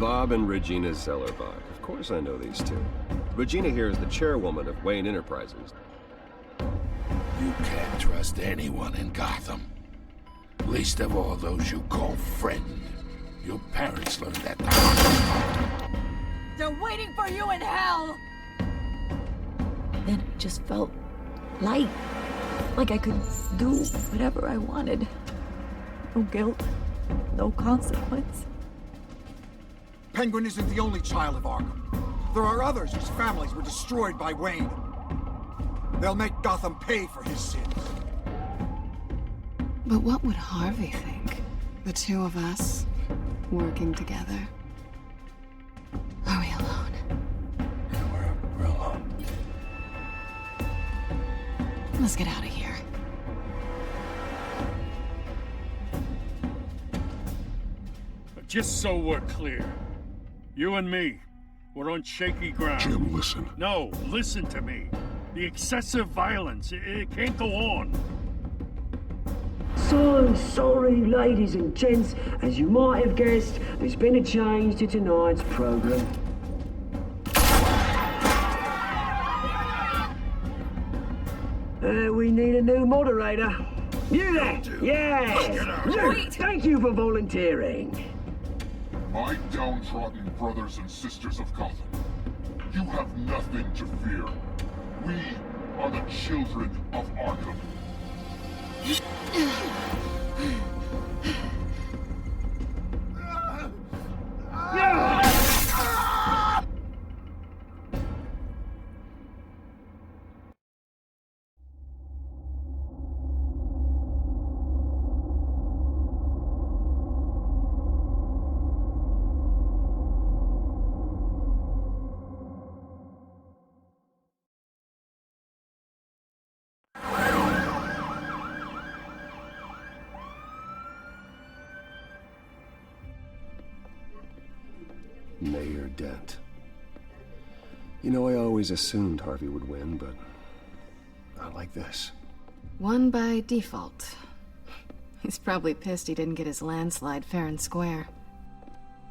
Bob and Regina Zellerbach. Of course I know these two. Regina here is the chairwoman of Wayne Enterprises. You can't trust anyone in Gotham. Least of all those you call friend. Your parents learned that the hard way. They're waiting for you in hell! Then it just felt light. Like I could do whatever I wanted. No guilt, no consequence. Penguin isn't the only child of Arkham. There are others whose families were destroyed by Wayne. They'll make Gotham pay for his sins. But what would Harvey think? The two of us, working together. Are we alone? Yeah, we're alone. Let's get out of here. Just so we're clear, you and me, we're on shaky ground. Jim, listen. No, listen to me. The excessive violence, it can't go on. So sorry, ladies and gents. As you might have guessed, there's been a change to tonight's program. We need a new moderator. You there? Yeah! You! Thank you for volunteering. My downtrodden brothers and sisters of Gotham, you have nothing to fear. We are the children of Arkham. Mayor Dent. You know, I always assumed Harvey would win, but not like this. Won by default. He's probably pissed he didn't get his landslide fair and square.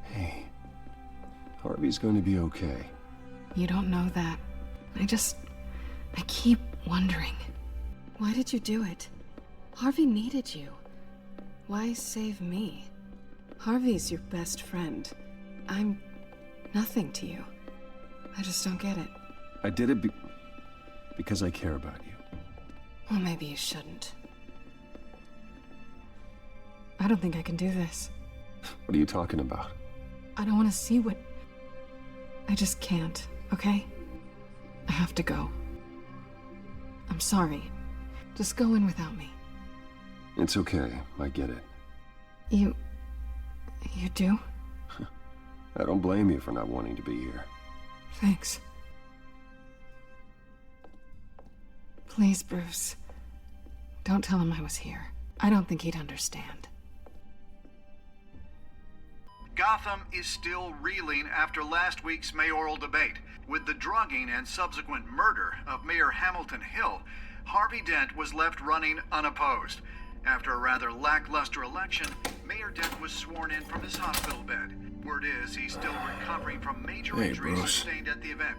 Hey, Harvey's going to be okay. You don't know that. I keep wondering. Why did you do it? Harvey needed you. Why save me? Harvey's your best friend. I'm nothing to you. I just don't get it. I did it because I care about you. Well, maybe you shouldn't. I don't think I can do this. What are you talking about? I don't want to see what... I just can't, okay? I have to go. I'm sorry. Just go in without me. It's okay. I get it. You do? I don't blame you for not wanting to be here. Thanks. Please, Bruce. Don't tell him I was here. I don't think he'd understand. Gotham is still reeling after last week's mayoral debate. With the drugging and subsequent murder of Mayor Hamilton Hill, Harvey Dent was left running unopposed. After a rather lackluster election, Mayor Dent was sworn in from his hospital bed. Word is he's still recovering from major injuries sustained at the event.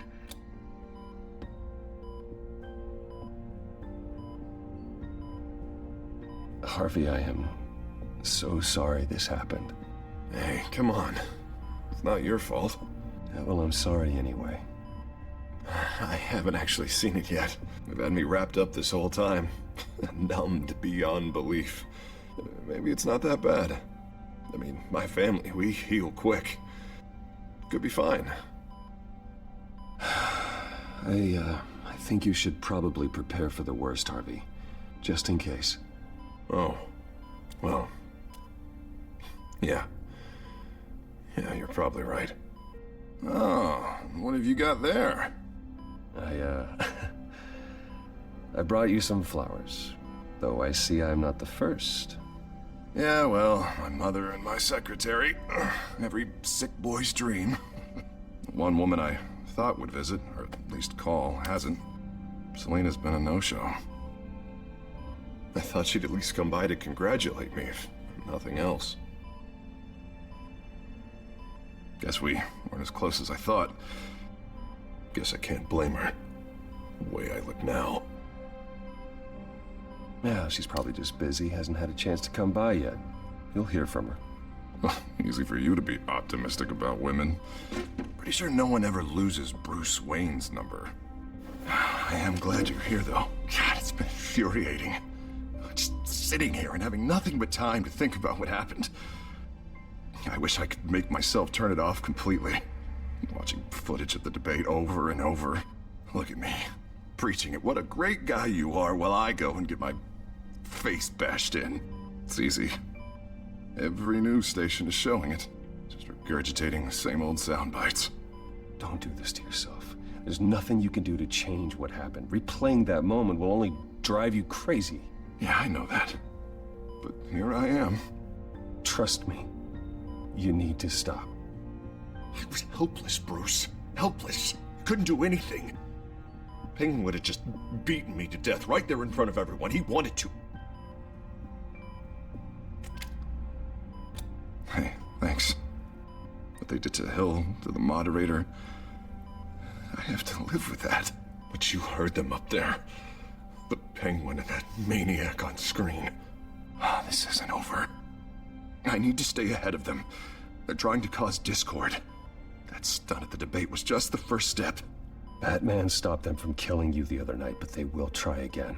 Harvey, I am so sorry this happened. Hey, come on. It's not your fault. Yeah, well, I'm sorry anyway. I haven't actually seen it yet. They've had me wrapped up this whole time. Numbed beyond belief. Maybe it's not that bad. I mean, my family, we heal quick. Could be fine. I think you should probably prepare for the worst, Harvey. Just in case. Oh. Well. Yeah. Yeah, you're probably right. Oh, what have you got there? I brought you some flowers. Though I see I'm not the first. Yeah, well, my mother and my secretary. Every sick boy's dream. One woman I thought would visit, or at least call, hasn't. Selena's been a no-show. I thought she'd at least come by to congratulate me, if nothing else. Guess we weren't as close as I thought. Guess I can't blame her. The way I look now. Yeah, she's probably just busy, hasn't had a chance to come by yet. You'll hear from her. Easy for you to be optimistic about women. Pretty sure no one ever loses Bruce Wayne's number. I am glad you're here, though. God, it's been infuriating. Just sitting here and having nothing but time to think about what happened. I wish I could make myself turn it off completely. Watching footage of the debate over and over. Look at me, preaching it. What a great guy you are, while I go and get my face bashed in. It's easy. Every news station is showing it. Just regurgitating the same old sound bites. Don't do this to yourself. There's nothing you can do to change what happened. Replaying that moment will only drive you crazy. Yeah, I know that. But here I am. Trust me. You need to stop. I was helpless, Bruce. Helpless. Couldn't do anything. Penguin would have just beaten me to death right there in front of everyone. He wanted to. Hey, thanks. What they did to Hill, to the moderator, I have to live with that. But you heard them up there. The Penguin and that maniac on screen. This isn't over. I need to stay ahead of them. They're trying to cause discord. That stunt at the debate was just the first step. Batman stopped them from killing you the other night, but they will try again.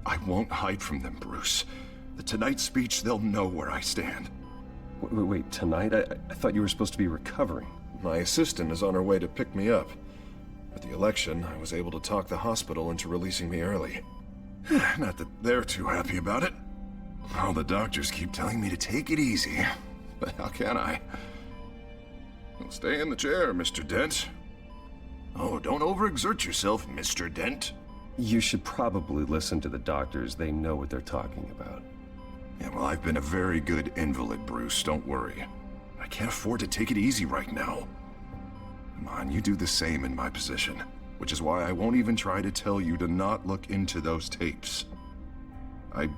I won't hide from them, Bruce. The Tonight speech, they'll know where I stand. Wait, tonight? I thought you were supposed to be recovering. My assistant is on her way to pick me up. At the election, I was able to talk the hospital into releasing me early. Not that they're too happy about it. All the doctors keep telling me to take it easy. But how can I? Well, stay in the chair, Mr. Dent. Oh, don't overexert yourself, Mr. Dent. You should probably listen to the doctors. They know what they're talking about. Yeah, well, I've been a very good invalid, Bruce. Don't worry. I can't afford to take it easy right now. Come on, you do the same in my position. Which is why I won't even try to tell you to not look into those tapes. I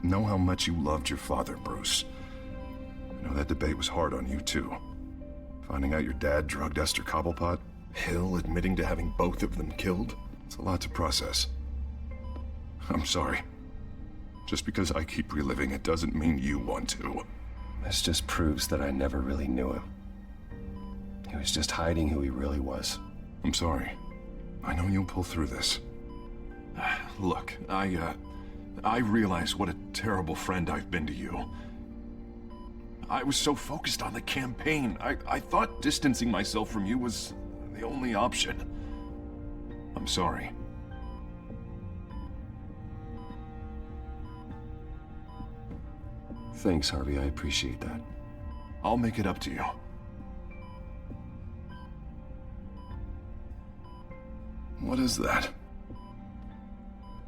know how much you loved your father, Bruce. I know that debate was hard on you, too. Finding out your dad drugged Esther Cobblepot, Hill admitting to having both of them killed. It's a lot to process. I'm sorry. Just because I keep reliving it doesn't mean you want to. This just proves that I never really knew him. He was just hiding who he really was. I'm sorry. I know you'll pull through this. Look, I realize what a terrible friend I've been to you. I was so focused on the campaign. I thought distancing myself from you was the only option. I'm sorry. Thanks, Harvey. I appreciate that. I'll make it up to you. What is that?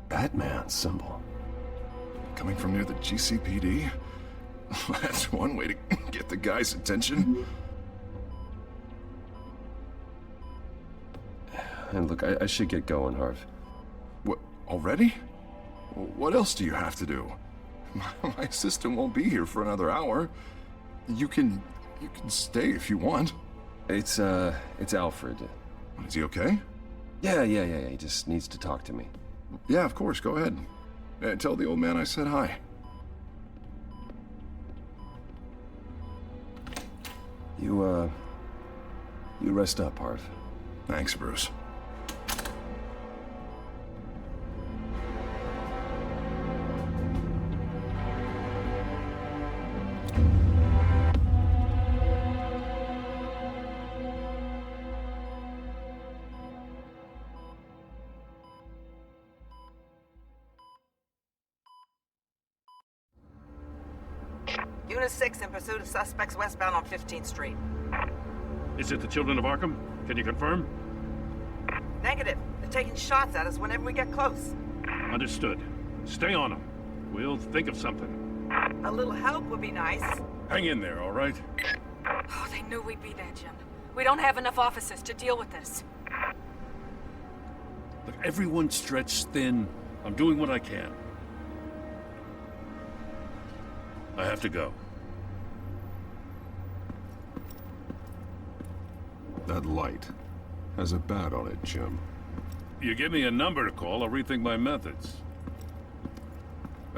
Batman symbol. Coming from near the GCPD? That's one way to get the guy's attention. And look, I should get going, Harv. What, already? What else do you have to do? My assistant won't be here for another hour. You can stay if you want. It's Alfred. Is he okay? Yeah. He just needs to talk to me. Yeah, of course. Go ahead. Tell the old man I said hi. You rest up, Harv. Thanks, Bruce. Unit 6 in pursuit of suspects westbound on 15th Street. Is it the Children of Arkham? Can you confirm? Negative. They're taking shots at us whenever we get close. Understood. Stay on them. We'll think of something. A little help would be nice. Hang in there, all right? Oh, they knew we'd be there, Jim. We don't have enough officers to deal with this. Look, everyone's stretched thin. I'm doing what I can. I have to go. That light has a bat on it, Jim. You give me a number to call, I'll rethink my methods.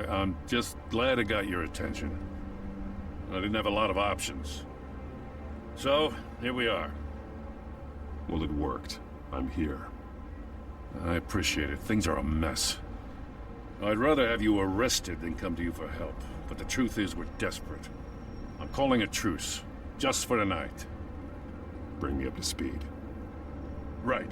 I'm just glad it got your attention. I didn't have a lot of options. So, here we are. Well, it worked. I'm here. I appreciate it. Things are a mess. I'd rather have you arrested than come to you for help. But the truth is, we're desperate. I'm calling a truce. Just for tonight. Bring me up to speed. Right.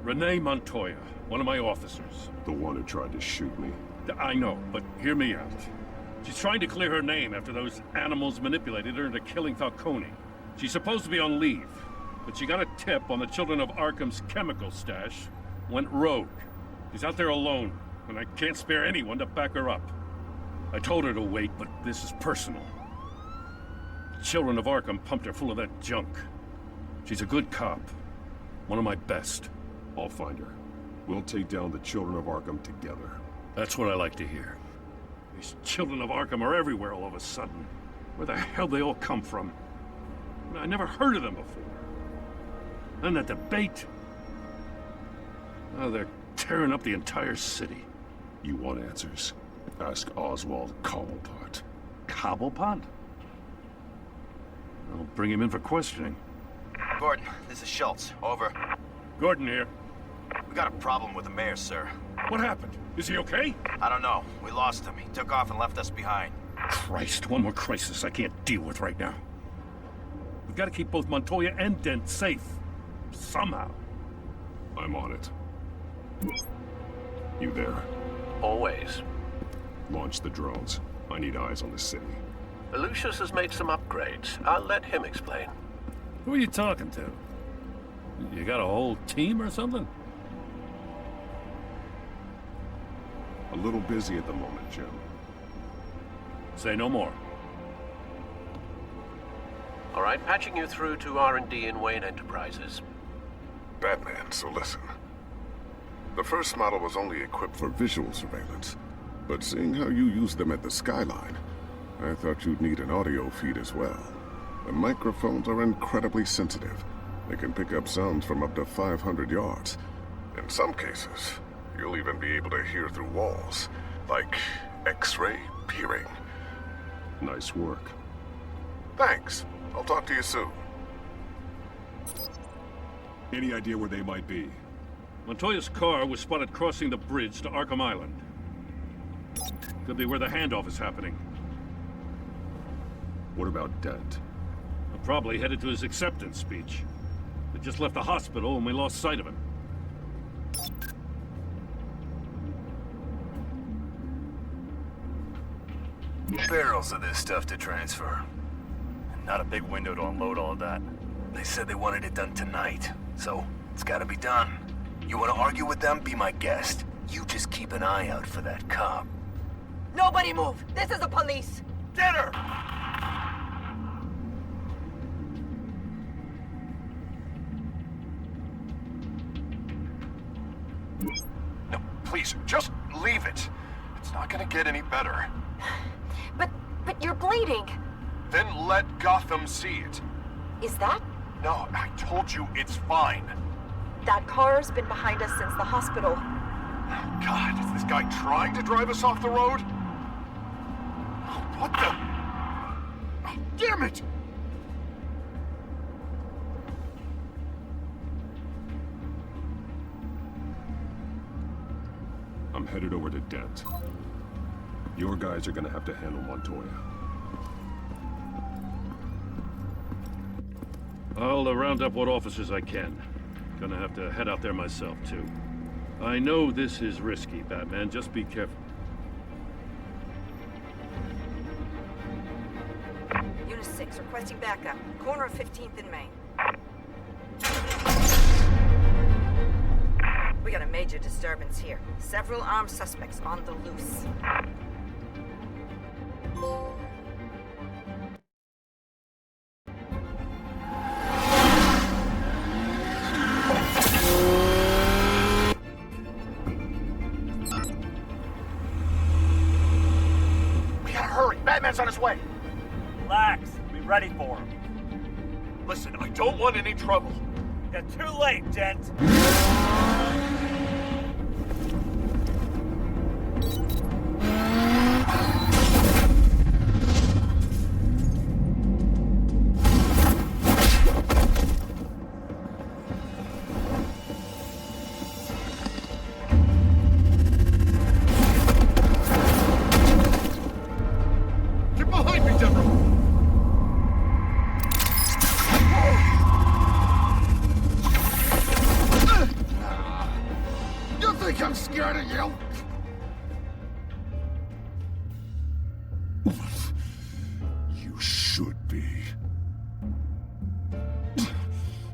Renee Montoya, one of my officers. The one who tried to shoot me. I know, but hear me out. She's trying to clear her name after those animals manipulated her into killing Falcone. She's supposed to be on leave, but she got a tip on the Children of Arkham's chemical stash, went rogue. She's out there alone, and I can't spare anyone to back her up. I told her to wait, but this is personal. The Children of Arkham pumped her full of that junk. She's a good cop. One of my best. I'll find her. We'll take down the Children of Arkham together. That's what I like to hear. These Children of Arkham are everywhere all of a sudden. Where the hell they all come from? I never heard of them before. And that debate. Oh, they're tearing up the entire city. You want answers? Ask Oswald Cobblepot. Cobblepot? I'll bring him in for questioning. Gordon, this is Schultz. Over. Gordon here. We got a problem with the mayor, sir. What happened? Is he okay? I don't know. We lost him. He took off and left us behind. Christ, one more crisis I can't deal with right now. We've got to keep both Montoya and Dent safe. Somehow. I'm on it. You there? Always. Launch the drones. I need eyes on the city. Lucius has made some upgrades. I'll let him explain. Who are you talking to? You got a whole team or something? A little busy at the moment, Jim. Say no more. All right, patching you through to R&D in Wayne Enterprises. Batman, so listen. The first model was only equipped for visual surveillance, but seeing how you use them at the skyline, I thought you'd need an audio feed as well. The microphones are incredibly sensitive. They can pick up sounds from up to 500 yards. In some cases, you'll even be able to hear through walls, like X-ray peering. Nice work. Thanks. I'll talk to you soon. Any idea where they might be? Montoya's car was spotted crossing the bridge to Arkham Island. Could be where the handoff is happening. What about Dent? Probably headed to his acceptance speech. They just left the hospital and we lost sight of him. Barrels of this stuff to transfer. Not a big window to unload all of that. They said they wanted it done tonight, so it's gotta be done. You wanna argue with them? Be my guest. You just keep an eye out for that cop. Nobody move! This is the police! Get her! No, please, just leave it. It's not gonna get any better. But you're bleeding. Then let Gotham see it. Is that? No, I told you it's fine. That car's been behind us since the hospital. God, is this guy trying to drive us off the road? What the? Damn it! I'm headed over to Dent. Your guys are gonna have to handle Montoya. I'll round up what officers I can. Gonna have to head out there myself, too. I know this is risky, Batman. Just be careful. Unit 6, requesting backup. Corner of 15th and Main. We got a major disturbance here. Several armed suspects on the loose. We gotta hurry. Batman's on his way. Relax. Be ready for him. Listen, I don't want any trouble. You're too late, gent. Get behind me, Deborah! You think I'm scared of you? You should be.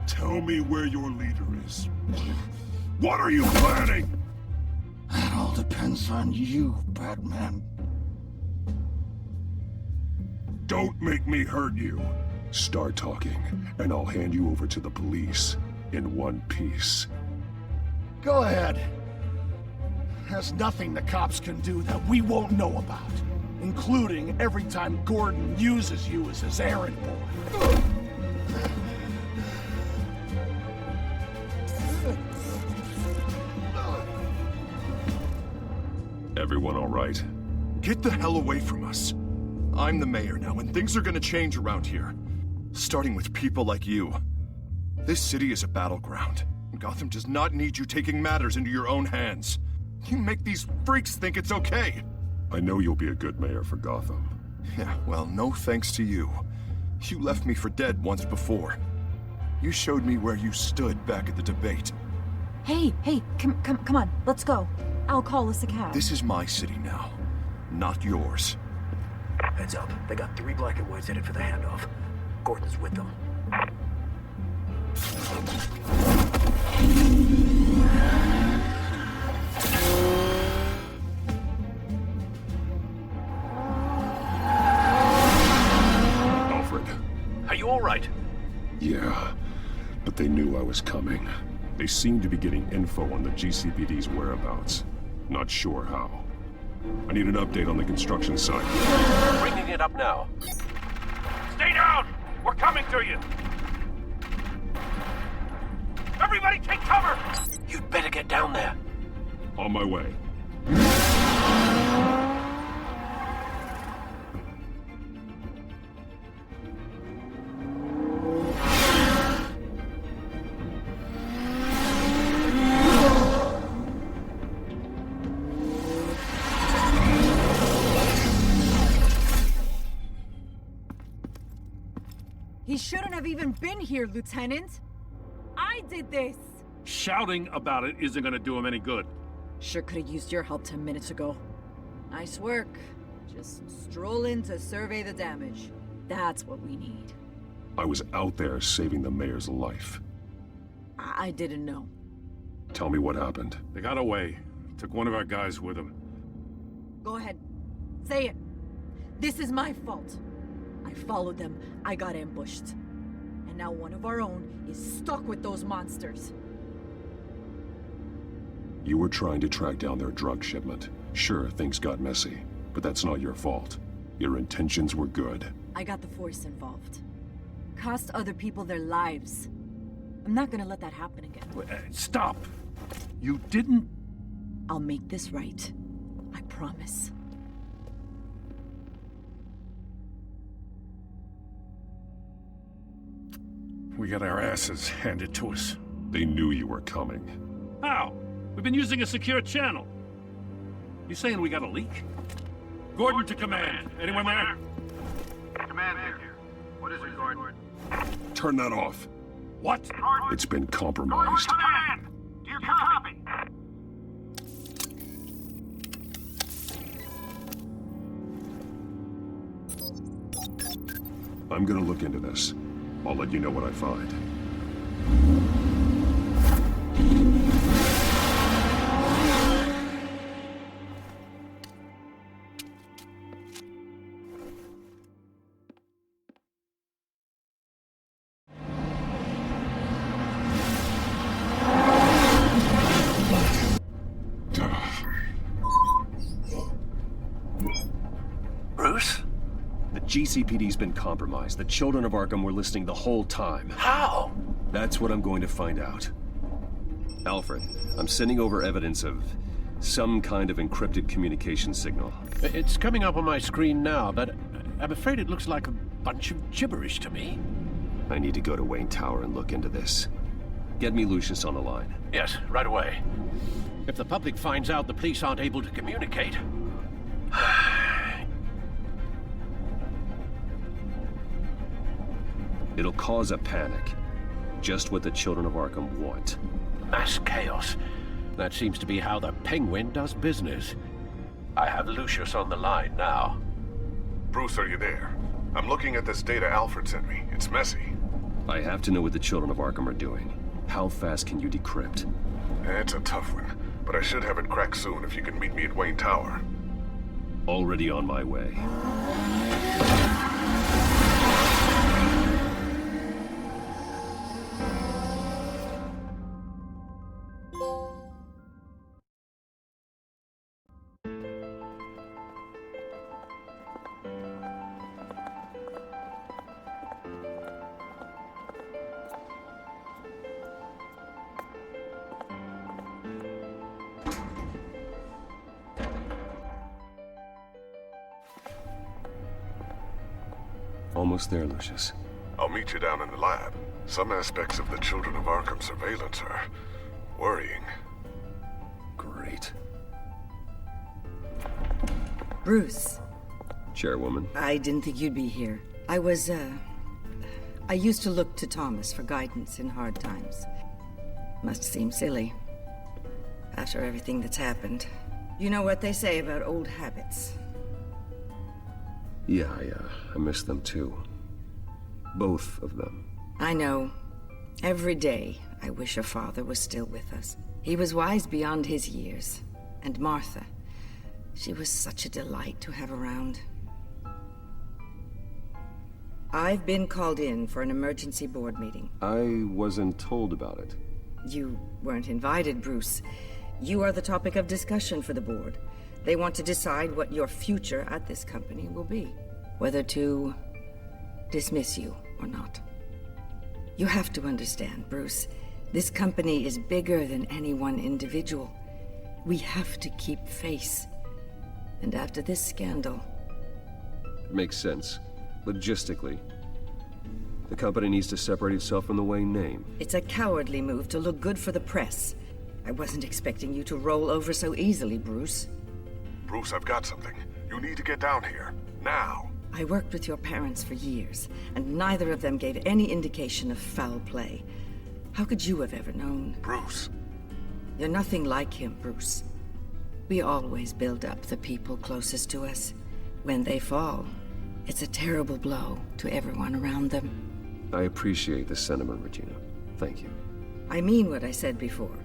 Tell me where your leader is. What are you planning? That all depends on you, Batman. Don't make me hurt you. Start talking, and I'll hand you over to the police in one piece. Go ahead. There's nothing the cops can do that we won't know about, including every time Gordon uses you as his errand boy. Everyone all right? Get the hell away from us. I'm the mayor now, and things are gonna change around here. Starting with people like you. This city is a battleground. Gotham does not need you taking matters into your own hands. You make these freaks think it's okay. I know you'll be a good mayor for Gotham. Yeah, well, no thanks to you. You left me for dead once before. You showed me where you stood back at the debate. Hey, come on, let's go. I'll call us a cab. This is my city now, not yours. Heads up, they got 3 black and whites headed for the handoff. Gordon's with them. Alfred. Are you all right? Yeah, but they knew I was coming. They seem to be getting info on the GCPD's whereabouts. Not sure how. I need an update on the construction site. Bringing it up now. Stay down! We're coming to you! Everybody take cover! You'd better get down there. On my way. He shouldn't have even been here, Lieutenant. I did this. Shouting about it isn't gonna do him any good. Sure could have used your help 10 minutes ago. Nice work. Just stroll in to survey the damage. That's what we need. I was out there saving the mayor's life. I didn't know. Tell me what happened. They got away. Took one of our guys with them. Go ahead. Say it. This is my fault. I followed them. I got ambushed. And now one of our own is stuck with those monsters. You were trying to track down their drug shipment. Sure, things got messy, but that's not your fault. Your intentions were good. I got the Force involved. Cost other people their lives. I'm not gonna let that happen again. Stop! You didn't... I'll make this right. I promise. We got our asses handed to us. They knew you were coming. How? We've been using a secure channel. You saying we got a leak? Gordon to command. Anyone there? Command here. What is it, Gordon? Turn that off. What? It's been compromised. Command! Do you copy? I'm gonna look into this. I'll let you know what I find. GCPD's been compromised. The children of Arkham were listening the whole time. How? That's what I'm going to find out. Alfred, I'm sending over evidence of some kind of encrypted communication signal. It's coming up on my screen now, but I'm afraid it looks like a bunch of gibberish to me. I need to go to Wayne Tower and look into this. Get me Lucius on the line. Yes, right away. If the public finds out the police aren't able to communicate... It'll cause a panic. Just what the children of Arkham want. Mass chaos. That seems to be how the Penguin does business. I have Lucius on the line now. Bruce, are you there? I'm looking at this data Alfred sent me. It's messy. I have to know what the children of Arkham are doing. How fast can you decrypt? It's a tough one, but I should have it cracked soon if you can meet me at Wayne Tower. Already on my way. Almost there, Lucius. I'll meet you down in the lab. Some aspects of the Children of Arkham surveillance are worrying. Great. Bruce. Chairwoman. I didn't think you'd be here. I used to look to Thomas for guidance in hard times. Must seem silly. After everything that's happened. You know what they say about old habits. Yeah, I miss them too. Both of them. I know. Every day, I wish your father was still with us. He was wise beyond his years. And Martha, she was such a delight to have around. I've been called in for an emergency board meeting. I wasn't told about it. You weren't invited, Bruce. You are the topic of discussion for the board. They want to decide what your future at this company will be. Whether to dismiss you or not. You have to understand, Bruce. This company is bigger than any one individual. We have to keep face. And after this scandal... Makes sense. Logistically. The company needs to separate itself from the Wayne name. It's a cowardly move to look good for the press. I wasn't expecting you to roll over so easily, Bruce. Bruce, I've got something. You need to get down here. Now. I worked with your parents for years, and neither of them gave any indication of foul play. How could you have ever known? Bruce. You're nothing like him, Bruce. We always build up the people closest to us. When they fall, it's a terrible blow to everyone around them. I appreciate the sentiment, Regina. Thank you. I mean what I said before.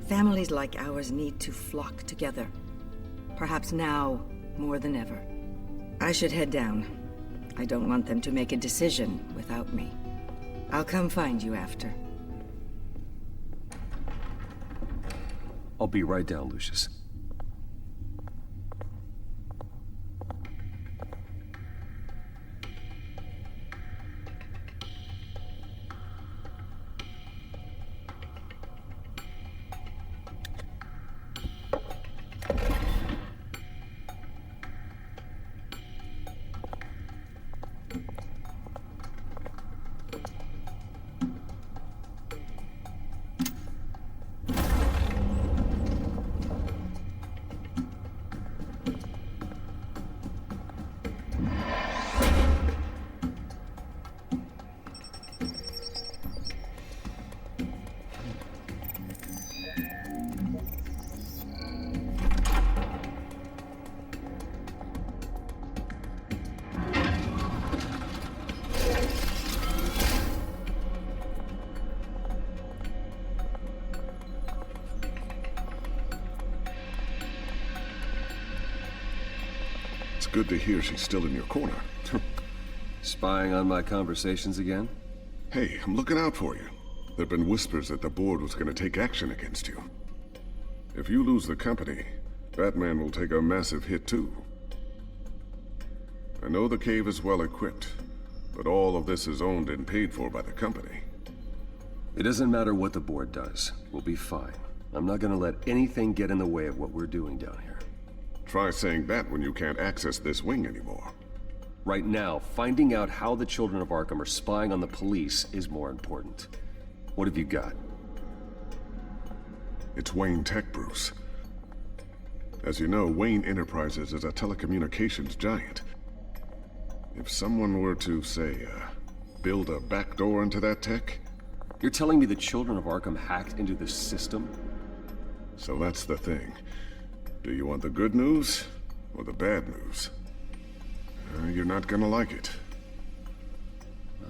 Families like ours need to flock together. Perhaps now, more than ever. I should head down. I don't want them to make a decision without me. I'll come find you after. I'll be right down, Lucius. Good to hear she's still in your corner. Spying on my conversations again? Hey, I'm looking out for you. There've been whispers that the board was going to take action against you. If you lose the company, Batman will take a massive hit too. I know the cave is well equipped, but all of this is owned and paid for by the company. It doesn't matter what the board does. We'll be fine. I'm not gonna let anything get in the way of what we're doing down here. Try saying that when you can't access this wing anymore. Right now, finding out how the Children of Arkham are spying on the police is more important. What have you got? It's Wayne Tech, Bruce. As you know, Wayne Enterprises is a telecommunications giant. If someone were to, say, build a backdoor into that tech... You're telling me the Children of Arkham hacked into this system? So that's the thing. Do you want the good news or the bad news? You're not gonna like it.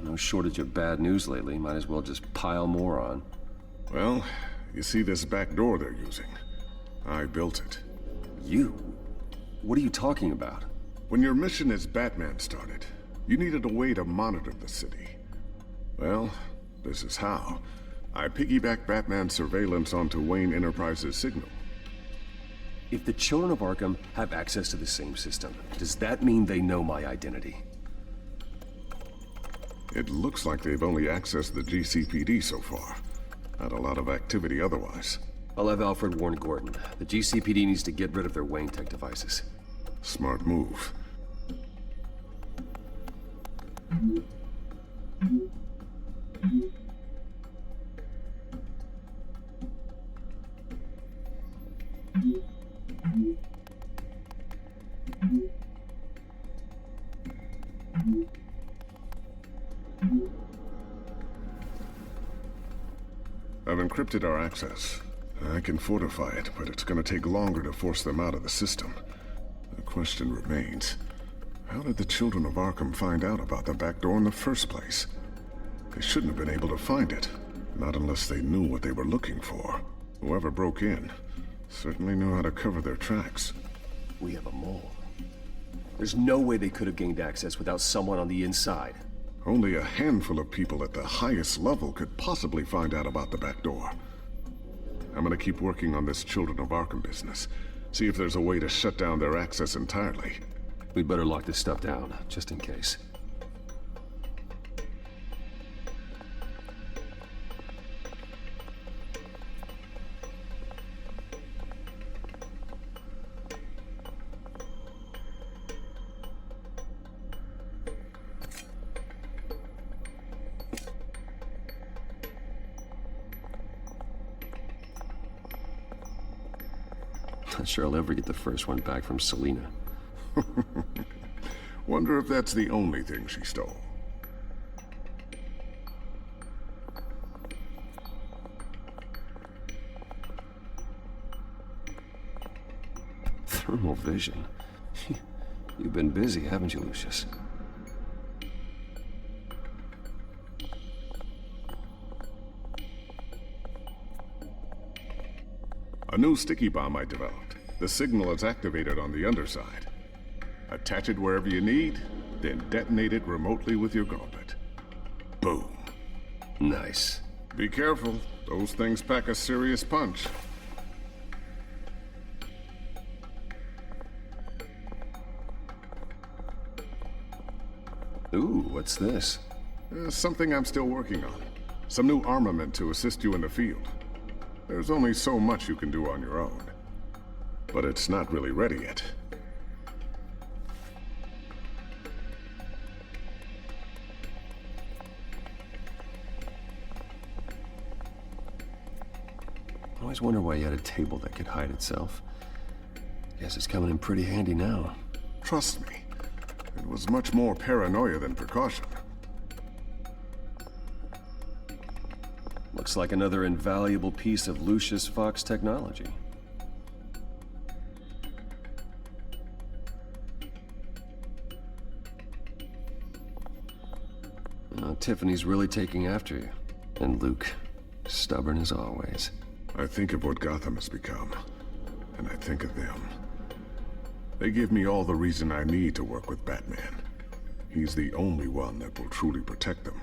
No shortage of bad news lately. Might as well just pile more on. Well, you see this back door they're using? I built it. You? What are you talking about? When your mission as Batman started, you needed a way to monitor the city. Well, this is how. I piggybacked Batman's surveillance onto Wayne Enterprises' signal. If the Children of Arkham have access to the same system, does that mean they know my identity? It looks like they've only accessed the GCPD so far. Not a lot of activity otherwise. I'll have Alfred warn Gordon. The GCPD needs to get rid of their Wayne Tech devices. Smart move. I've encrypted our access. I can fortify it, but it's gonna take longer to force them out of the system. The question remains, how did the Children of Arkham find out about the back door in the first place? They shouldn't have been able to find it, not unless they knew what they were looking for. Whoever broke in certainly knew how to cover their tracks. We have a mole. There's no way they could have gained access without someone on the inside. Only a handful of people at the highest level could possibly find out about the back door. I'm gonna keep working on this Children of Arkham business. See if there's a way to shut down their access entirely. We'd better lock this stuff down, just in case. Not sure I'll ever get the first one back from Selina. Wonder if that's the only thing she stole. Thermal vision. You've been busy, haven't you, Lucius? A new sticky bomb I developed. The signal is activated on the underside. Attach it wherever you need, then detonate it remotely with your gauntlet. Boom. Nice. Be careful. Those things pack a serious punch. Ooh, what's this? Something I'm still working on. Some new armament to assist you in the field. There's only so much you can do on your own. But it's not really ready yet. I always wonder why you had a table that could hide itself. Guess it's coming in pretty handy now. Trust me, it was much more paranoia than precaution. Looks like another invaluable piece of Lucius Fox technology. Tiffany's really taking after you. And Luke, stubborn as always. I think of what Gotham has become, and I think of them. They give me all the reason I need to work with Batman. He's the only one that will truly protect them.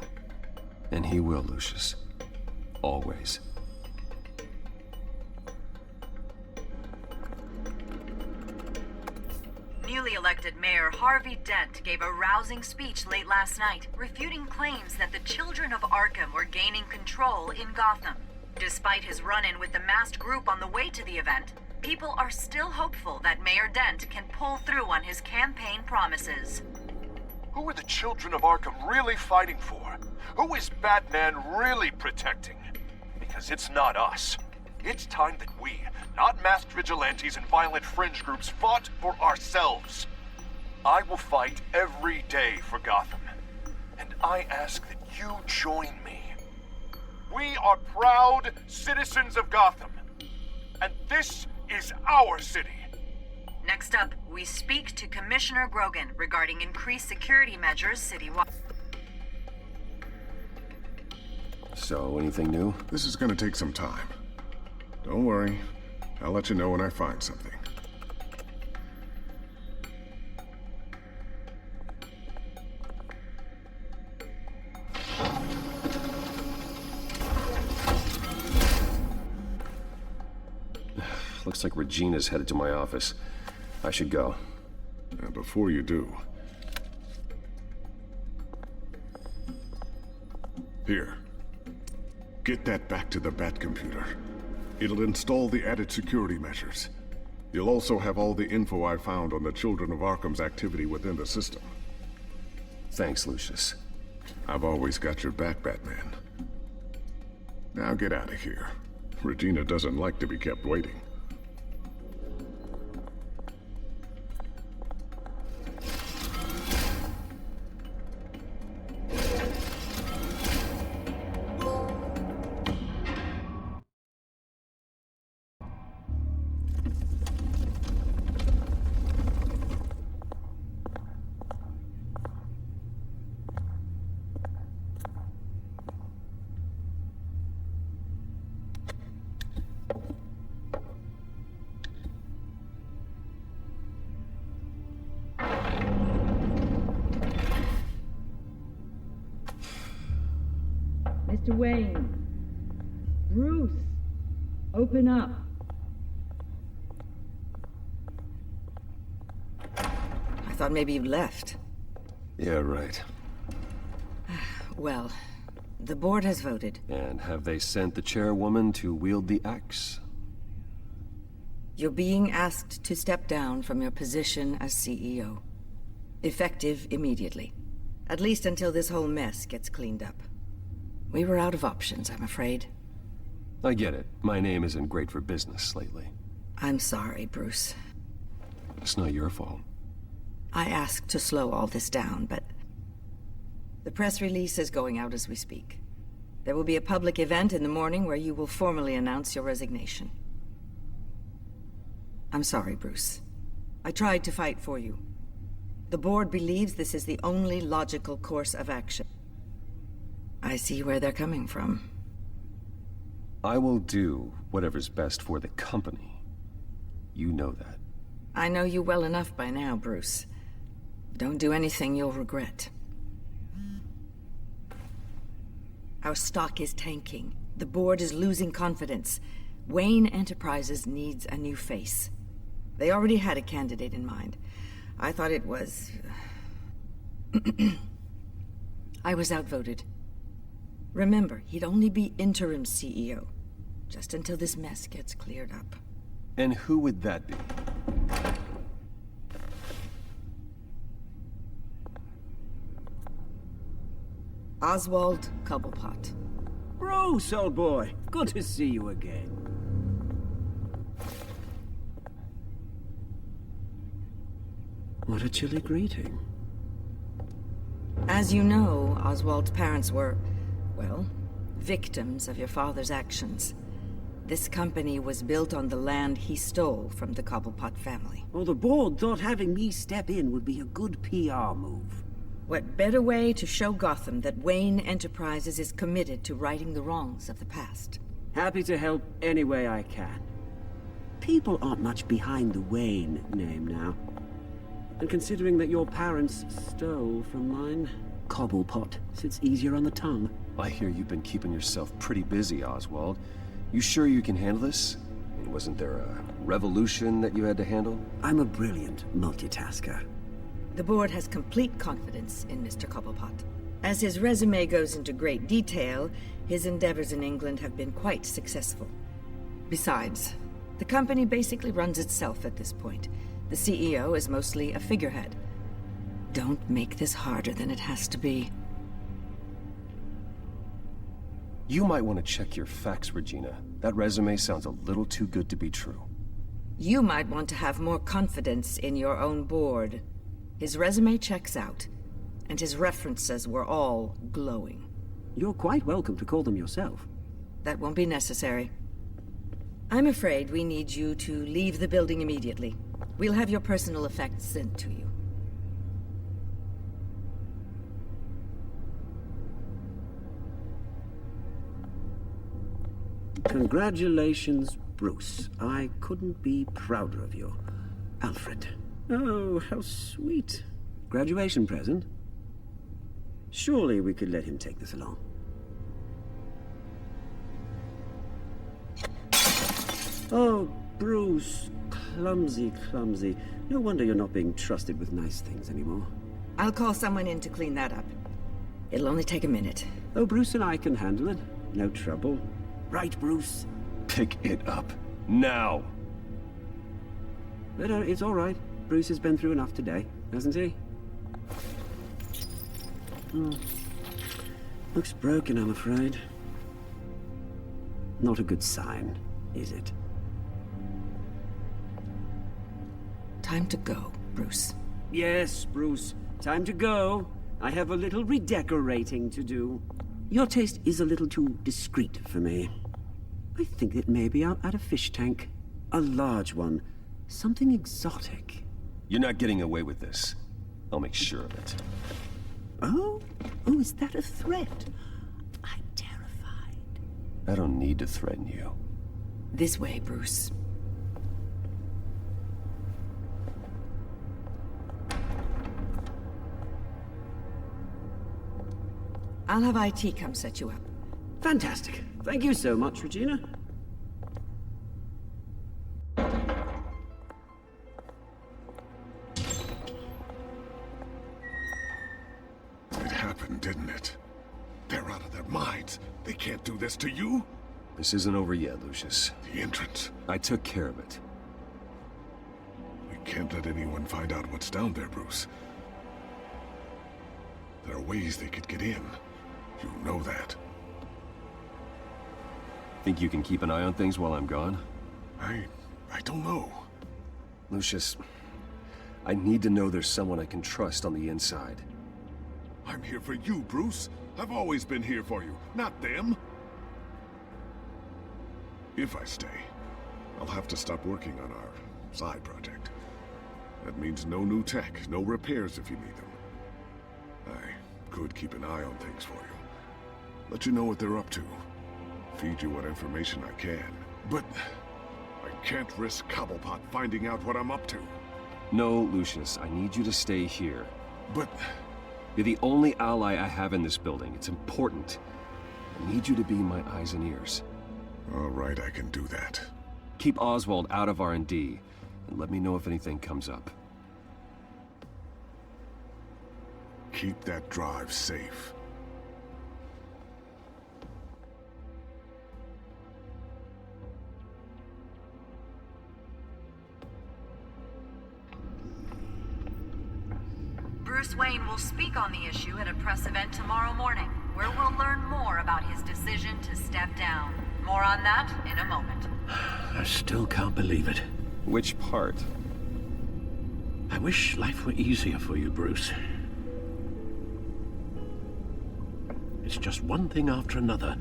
And he will, Lucius. Always. Newly elected Mayor Harvey Dent gave a rousing speech late last night, refuting claims that the children of Arkham were gaining control in Gotham. Despite his run-in with the masked group on the way to the event, people are still hopeful that Mayor Dent can pull through on his campaign promises. Who are the children of Arkham really fighting for? Who is Batman really protecting? Because it's not us. It's time that we, not masked vigilantes and violent fringe groups, fought for ourselves. I will fight every day for Gotham. And I ask that you join me. We are proud citizens of Gotham. And this is our city. Next up, we speak to Commissioner Grogan regarding increased security measures citywide. So, anything new? This is gonna take some time. Don't worry. I'll let you know when I find something. Looks like Regina's headed to my office. I should go. Now, before you do... Here. Get that back to the Bat computer. It'll install the added security measures. You'll also have all the info I found on the Children of Arkham's activity within the system. Thanks, Lucius. I've always got your back, Batman. Now get out of here. Regina doesn't like to be kept waiting. Mr. Wayne. Bruce. Open up. I thought maybe you left. Yeah, right. Well, the board has voted. And have they sent the chairwoman to wield the axe? You're being asked to step down from your position as CEO. Effective immediately. At least until this whole mess gets cleaned up. We were out of options, I'm afraid. I get it. My name isn't great for business lately. I'm sorry, Bruce. It's not your fault. I asked to slow all this down, but... The press release is going out as we speak. There will be a public event in the morning where you will formally announce your resignation. I'm sorry, Bruce. I tried to fight for you. The board believes this is the only logical course of action. I see where they're coming from. I will do whatever's best for the company. You know that. I know you well enough by now, Bruce. Don't do anything you'll regret. Our stock is tanking. The board is losing confidence. Wayne Enterprises needs a new face. They already had a candidate in mind. I thought it was... I was outvoted. Remember, he'd only be interim CEO, just until this mess gets cleared up. And who would that be? Oswald Cobblepot. Bruce, old boy. Good to see you again. What a chilly greeting. As you know, Oswald's parents were, well, victims of your father's actions. This company was built on the land he stole from the Cobblepot family. Well, the board thought having me step in would be a good PR move. What better way to show Gotham that Wayne Enterprises is committed to righting the wrongs of the past? Happy to help any way I can. People aren't much behind the Wayne name now. And considering that your parents stole from mine, Cobblepot sits easier on the tongue. I hear you've been keeping yourself pretty busy, Oswald. You sure you can handle this? Wasn't there a revolution that you had to handle? I'm a brilliant multitasker. The board has complete confidence in Mr. Cobblepot. As his resume goes into great detail, his endeavors in England have been quite successful. Besides, the company basically runs itself at this point. The CEO is mostly a figurehead. Don't make this harder than it has to be. You might want to check your facts, Regina. That resume sounds a little too good to be true. You might want to have more confidence in your own board. His resume checks out, and his references were all glowing. You're quite welcome to call them yourself. That won't be necessary. I'm afraid we need you to leave the building immediately. We'll have your personal effects sent to you. Congratulations, Bruce. I couldn't be prouder of you. Alfred. Oh, how sweet. Graduation present? Surely we could let him take this along. Oh, Bruce. Clumsy, clumsy. No wonder you're not being trusted with nice things anymore. I'll call someone in to clean that up. It'll only take a minute. Oh, Bruce and I can handle it. No trouble. Right, Bruce? Pick it up. Now! But it's all right. Bruce has been through enough today, hasn't he? Looks broken, I'm afraid. Not a good sign, is it? Time to go, Bruce. Yes, Bruce. Time to go. I have a little redecorating to do. Your taste is a little too discreet for me. I think that maybe I'll add a fish tank. A large one. Something exotic. You're not getting away with this. I'll make sure of it. Oh? Oh, is that a threat? I'm terrified. I don't need to threaten you. This way, Bruce. I'll have IT come set you up. Fantastic. Thank you so much, Regina. It happened, didn't it? They're out of their minds. They can't do this to you? This isn't over yet, Lucius. The entrance. I took care of it. We can't let anyone find out what's down there, Bruce. There are ways they could get in. You know that. Think you can keep an eye on things while I'm gone? I don't know. Lucius, I need to know there's someone I can trust on the inside. I'm here for you, Bruce. I've always been here for you, not them. If I stay, I'll have to stop working on our side project. That means no new tech, no repairs if you need them. I could keep an eye on things for you. Let you know what they're up to. Feed you what information I can. But I can't risk Cobblepot finding out what I'm up to. No, Lucius, I need you to stay here. But... You're the only ally I have in this building. It's important. I need you to be my eyes and ears. All right, I can do that. Keep Oswald out of R&D, and let me know if anything comes up. Keep that drive safe. Bruce Wayne will speak on the issue at a press event tomorrow morning, where we'll learn more about his decision to step down. More on that in a moment. I still can't believe it. Which part? I wish life were easier for you, Bruce. It's just one thing after another.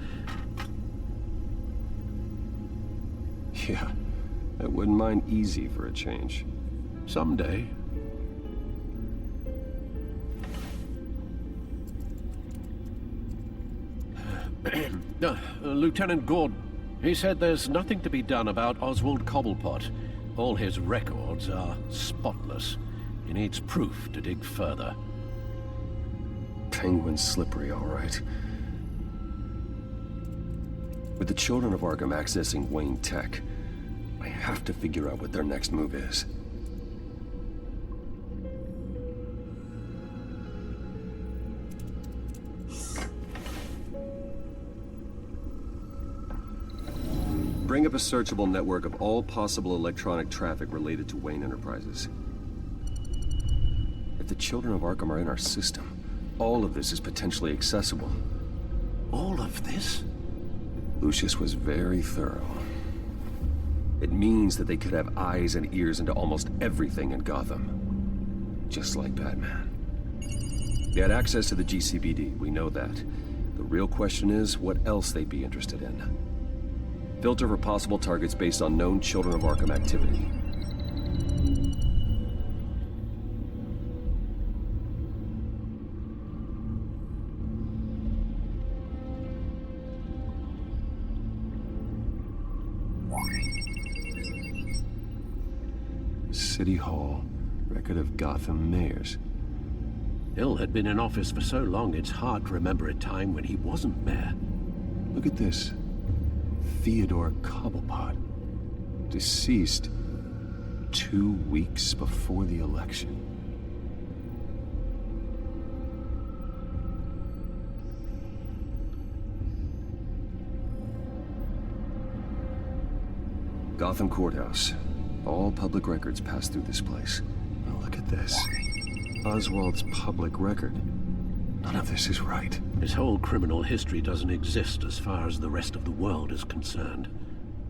Yeah, I wouldn't mind easy for a change. Someday. Lieutenant Gordon, he said there's nothing to be done about Oswald Cobblepot. All his records are spotless. He needs proof to dig further. Penguin's slippery, all right. With the children of Arkham accessing Wayne Tech, I have to figure out what their next move is. Bring up a searchable network of all possible electronic traffic related to Wayne Enterprises. If the children of Arkham are in our system, all of this is potentially accessible. All of this? Lucius was very thorough. It means that they could have eyes and ears into almost everything in Gotham. Just like Batman. They had access to the GCPD, we know that. The real question is what else they'd be interested in. Filter for possible targets based on known Children of Arkham activity. City Hall, record of Gotham mayors. Hill had been in office for so long, it's hard to remember a time when he wasn't mayor. Look at this. Theodore Cobblepot, deceased 2 weeks before the election. Gotham Courthouse. All public records pass through this place. Now look at this. Oswald's public record. None of this is right. His whole criminal history doesn't exist as far as the rest of the world is concerned.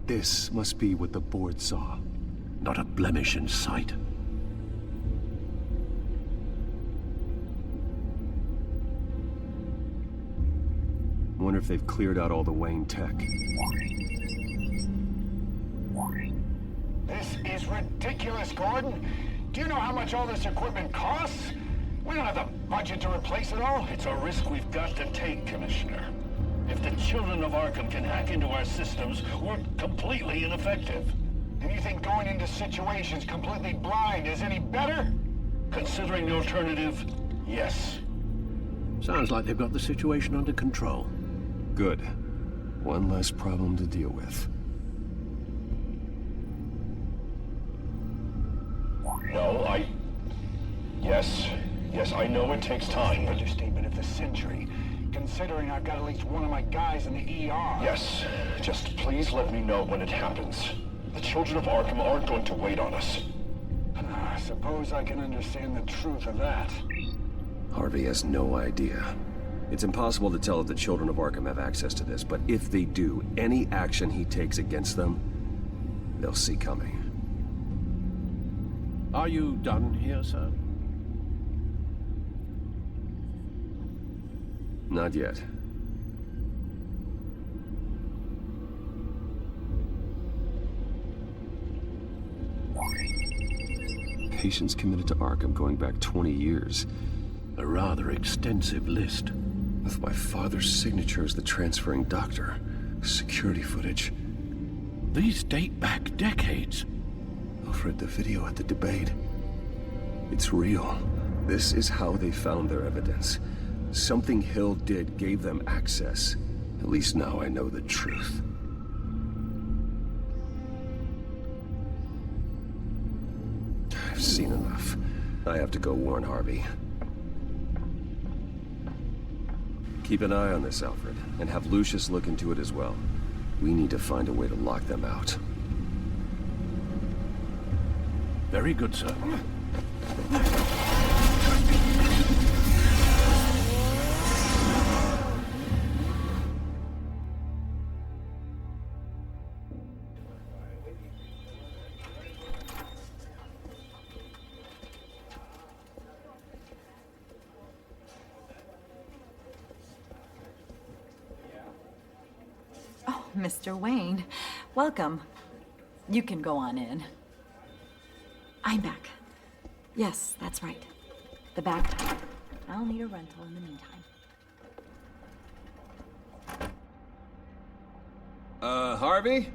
This must be what the board saw. Not a blemish in sight. Wonder if they've cleared out all the Wayne tech. This is ridiculous, Gordon. Do you know how much all this equipment costs? We don't have the budget to replace it all. It's a risk we've got to take, Commissioner. If the children of Arkham can hack into our systems, we're completely ineffective. And you think going into situations completely blind is any better? Considering the alternative, yes. Sounds like they've got the situation under control. Good. One less problem to deal with. No, Yes, I know it takes time. Understatement of the century. Considering I've got at least one of my guys in the ER. Yes, just please let me know when it happens. The children of Arkham aren't going to wait on us. I suppose I can understand the truth of that. Harvey has no idea. It's impossible to tell if the children of Arkham have access to this, but if they do, any action he takes against them, they'll see coming. Are you done here, sir? Not yet. Patients committed to Arkham going back 20 years. A rather extensive list. With my father's signature as the transferring doctor. Security footage. These date back decades. Alfred, the video at the debate. It's real. This is how they found their evidence. Something Hill did gave them access. At least now I know the truth. I've seen enough. I have to go warn Harvey. Keep an eye on this, Alfred, and have Lucius look into it as well. We need to find a way to lock them out. Very good, sir. Oh, Mr. Wayne, welcome. You can go on in. I'm back. Yes, that's right. The back door. I'll need a rental in the meantime. Harvey?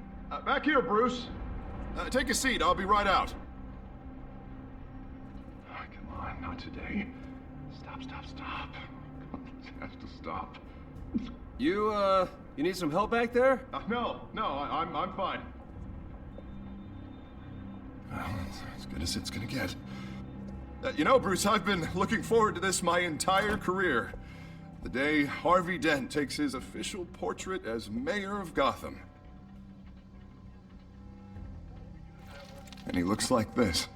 Back here, Bruce. Take a seat. I'll be right out. Oh, come on, not today. Stop. It has to stop. You need some help back there? No, I'm fine. As good as it's gonna get. You know, Bruce, I've been looking forward to this my entire career. The day Harvey Dent takes his official portrait as mayor of Gotham. And he looks like this.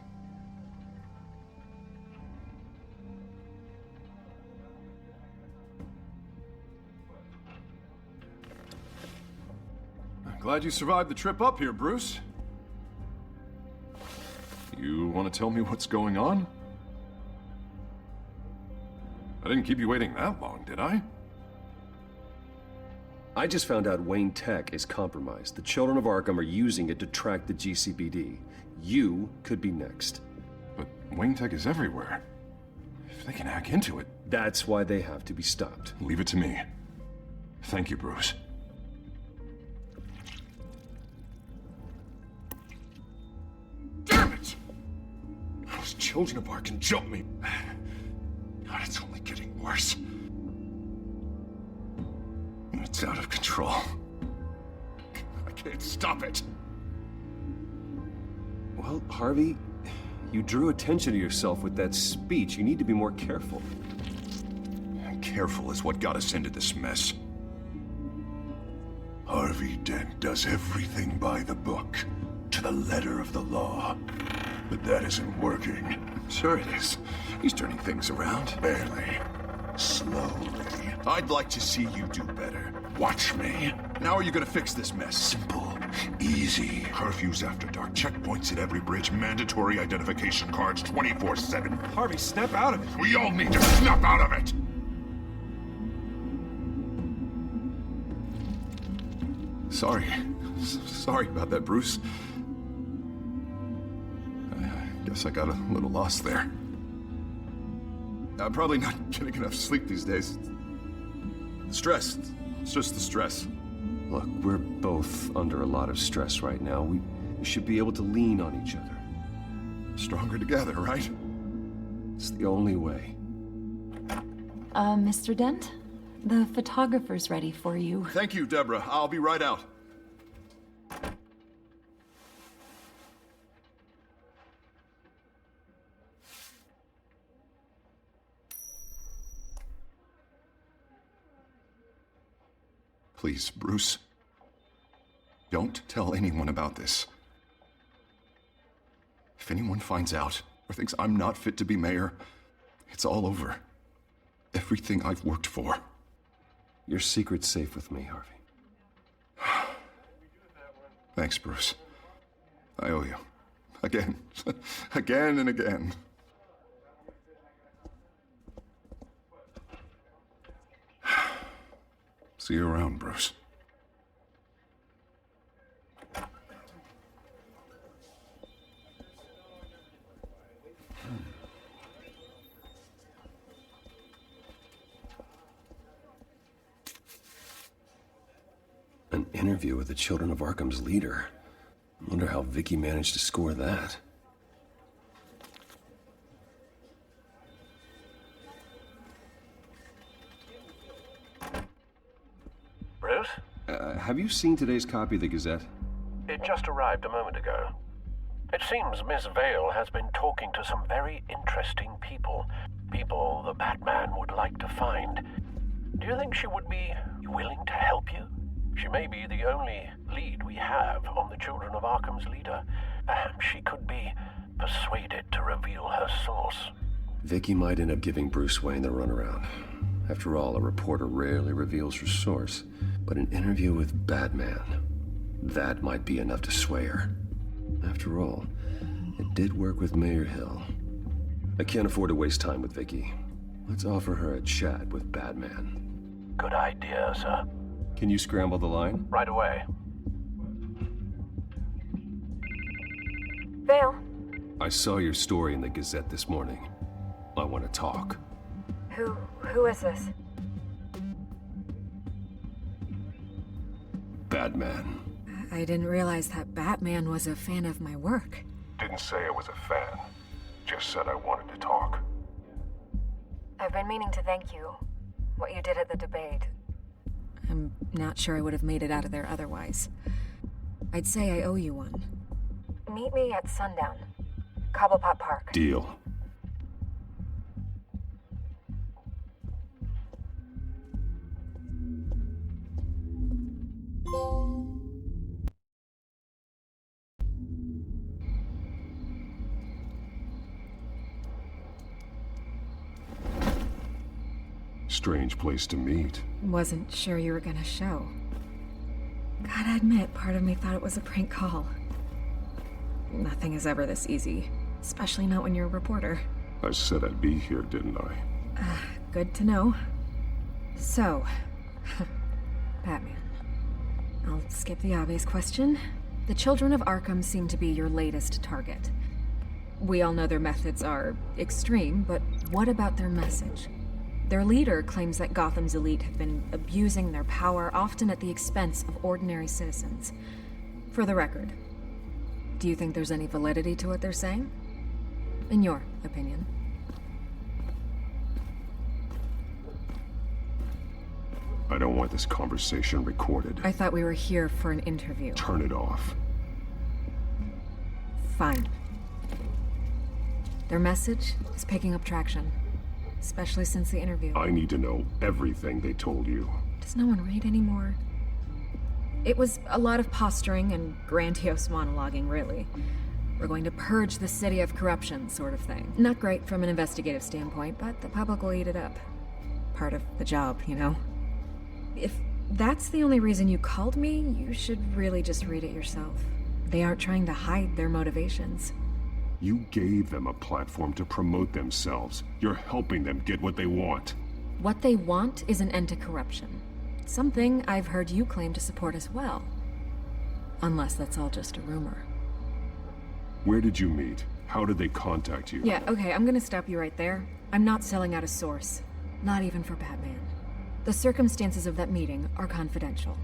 I'm glad you survived the trip up here, Bruce. You want to tell me what's going on? I didn't keep you waiting that long, did I? I just found out Wayne Tech is compromised. The children of Arkham are using it to track the GCPD. You could be next. But Wayne Tech is everywhere. If they can hack into it... That's why they have to be stopped. Leave it to me. Thank you, Bruce. Damn it! Those children of Arkham jumped me. God, it's only getting worse. It's out of control. I can't stop it. Well, Harvey, you drew attention to yourself with that speech. You need to be more careful. Careful is what got us into this mess. Harvey Dent does everything by the book, to the letter of the law. But that isn't working. Sure it is. He's turning things around. Barely. Slowly. I'd like to see you do better. Watch me. And how are you gonna fix this mess? Simple. Easy. Curfews after dark. Checkpoints at every bridge. Mandatory identification cards 24/7. Harvey, snap out of it. We all need to snap out of it! Sorry. Sorry about that, Bruce. I guess I got a little lost there. I'm probably not getting enough sleep these days. Stress. It's just the stress. Look, we're both under a lot of stress right now. We should be able to lean on each other. Stronger together, right? It's the only way. Mr. Dent? The photographer's ready for you. Thank you, Deborah. I'll be right out. Please, Bruce. Don't tell anyone about this. If anyone finds out or thinks I'm not fit to be mayor, it's all over. Everything I've worked for. Your secret's safe with me, Harvey. Thanks, Bruce. I owe you. Again. Again and again. See you around, Bruce. An interview with the Children of Arkham's leader. I wonder how Vicky managed to score that. Bruce? Have you seen today's copy of the Gazette? It just arrived a moment ago. It seems Miss Vale has been talking to some very interesting people. People the Batman would like to find. Do you think she would be willing to help you? She may be the only lead we have on the Children of Arkham's leader. Perhaps she could be persuaded to reveal her source. Vicky might end up giving Bruce Wayne the runaround. After all, a reporter rarely reveals her source. But an interview with Batman, that might be enough to sway her. After all, it did work with Mayor Hill. I can't afford to waste time with Vicky. Let's offer her a chat with Batman. Good idea, sir. Can you scramble the line? Right away. Vale. I saw your story in the Gazette this morning. I want to talk. Who is this? Batman. I didn't realize that Batman was a fan of my work. Didn't say I was a fan. Just said I wanted to talk. I've been meaning to thank you. What you did at the debate. I'm not sure I would have made it out of there otherwise. I'd say I owe you one. Meet me at sundown. Cobblepot Park. Deal. Strange place to meet. Wasn't sure you were gonna show. Gotta admit, part of me thought it was a prank call. Nothing is ever this easy, especially not when you're a reporter. I said I'd be here, didn't I? Good to know. So, Batman. I'll skip the obvious question. The children of Arkham seem to be your latest target. We all know their methods are extreme, but what about their message? Their leader claims that Gotham's elite have been abusing their power, often at the expense of ordinary citizens. For the record, do you think there's any validity to what they're saying? In your opinion? I don't want this conversation recorded. I thought we were here for an interview. Turn it off. Fine. Their message is picking up traction. Especially since the interview. I need to know everything they told you. Does no one read anymore? It was a lot of posturing and grandiose monologuing, really. We're going to purge the city of corruption, sort of thing. Not great from an investigative standpoint, but the public will eat it up. Part of the job, you know? If that's the only reason you called me, you should really just read it yourself. They aren't trying to hide their motivations. You gave them a platform to promote themselves. You're helping them get what they want. What they want is an end to corruption. Something I've heard you claim to support as well. Unless that's all just a rumor. Where did you meet? How did they contact you? Yeah, okay, I'm gonna stop you right there. I'm not selling out a source. Not even for Batman. The circumstances of that meeting are confidential.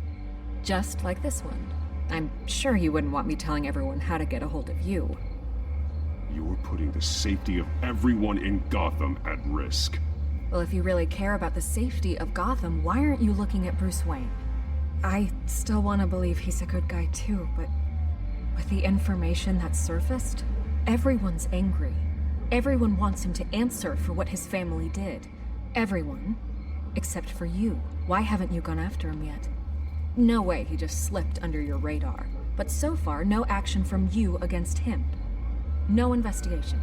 Just like this one. I'm sure you wouldn't want me telling everyone how to get a hold of you. You're putting the safety of everyone in Gotham at risk. Well, if you really care about the safety of Gotham, why aren't you looking at Bruce Wayne? I still want to believe he's a good guy too, but with the information that surfaced, everyone's angry. Everyone wants him to answer for what his family did. Everyone, except for you. Why haven't you gone after him yet? No way he just slipped under your radar. But so far, no action from you against him. No investigation.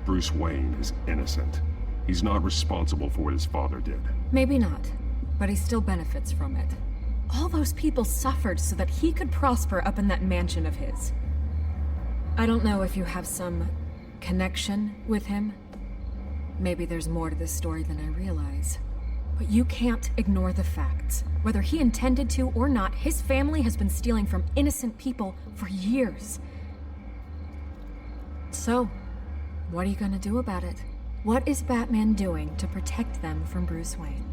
Bruce Wayne is innocent. He's not responsible for what his father did. Maybe not, but he still benefits from it. All those people suffered so that he could prosper up in that mansion of his. I don't know if you have some connection with him. Maybe there's more to this story than I realize. But you can't ignore the facts. Whether he intended to or not, his family has been stealing from innocent people for years. So, what are you gonna do about it? What is Batman doing to protect them from Bruce Wayne?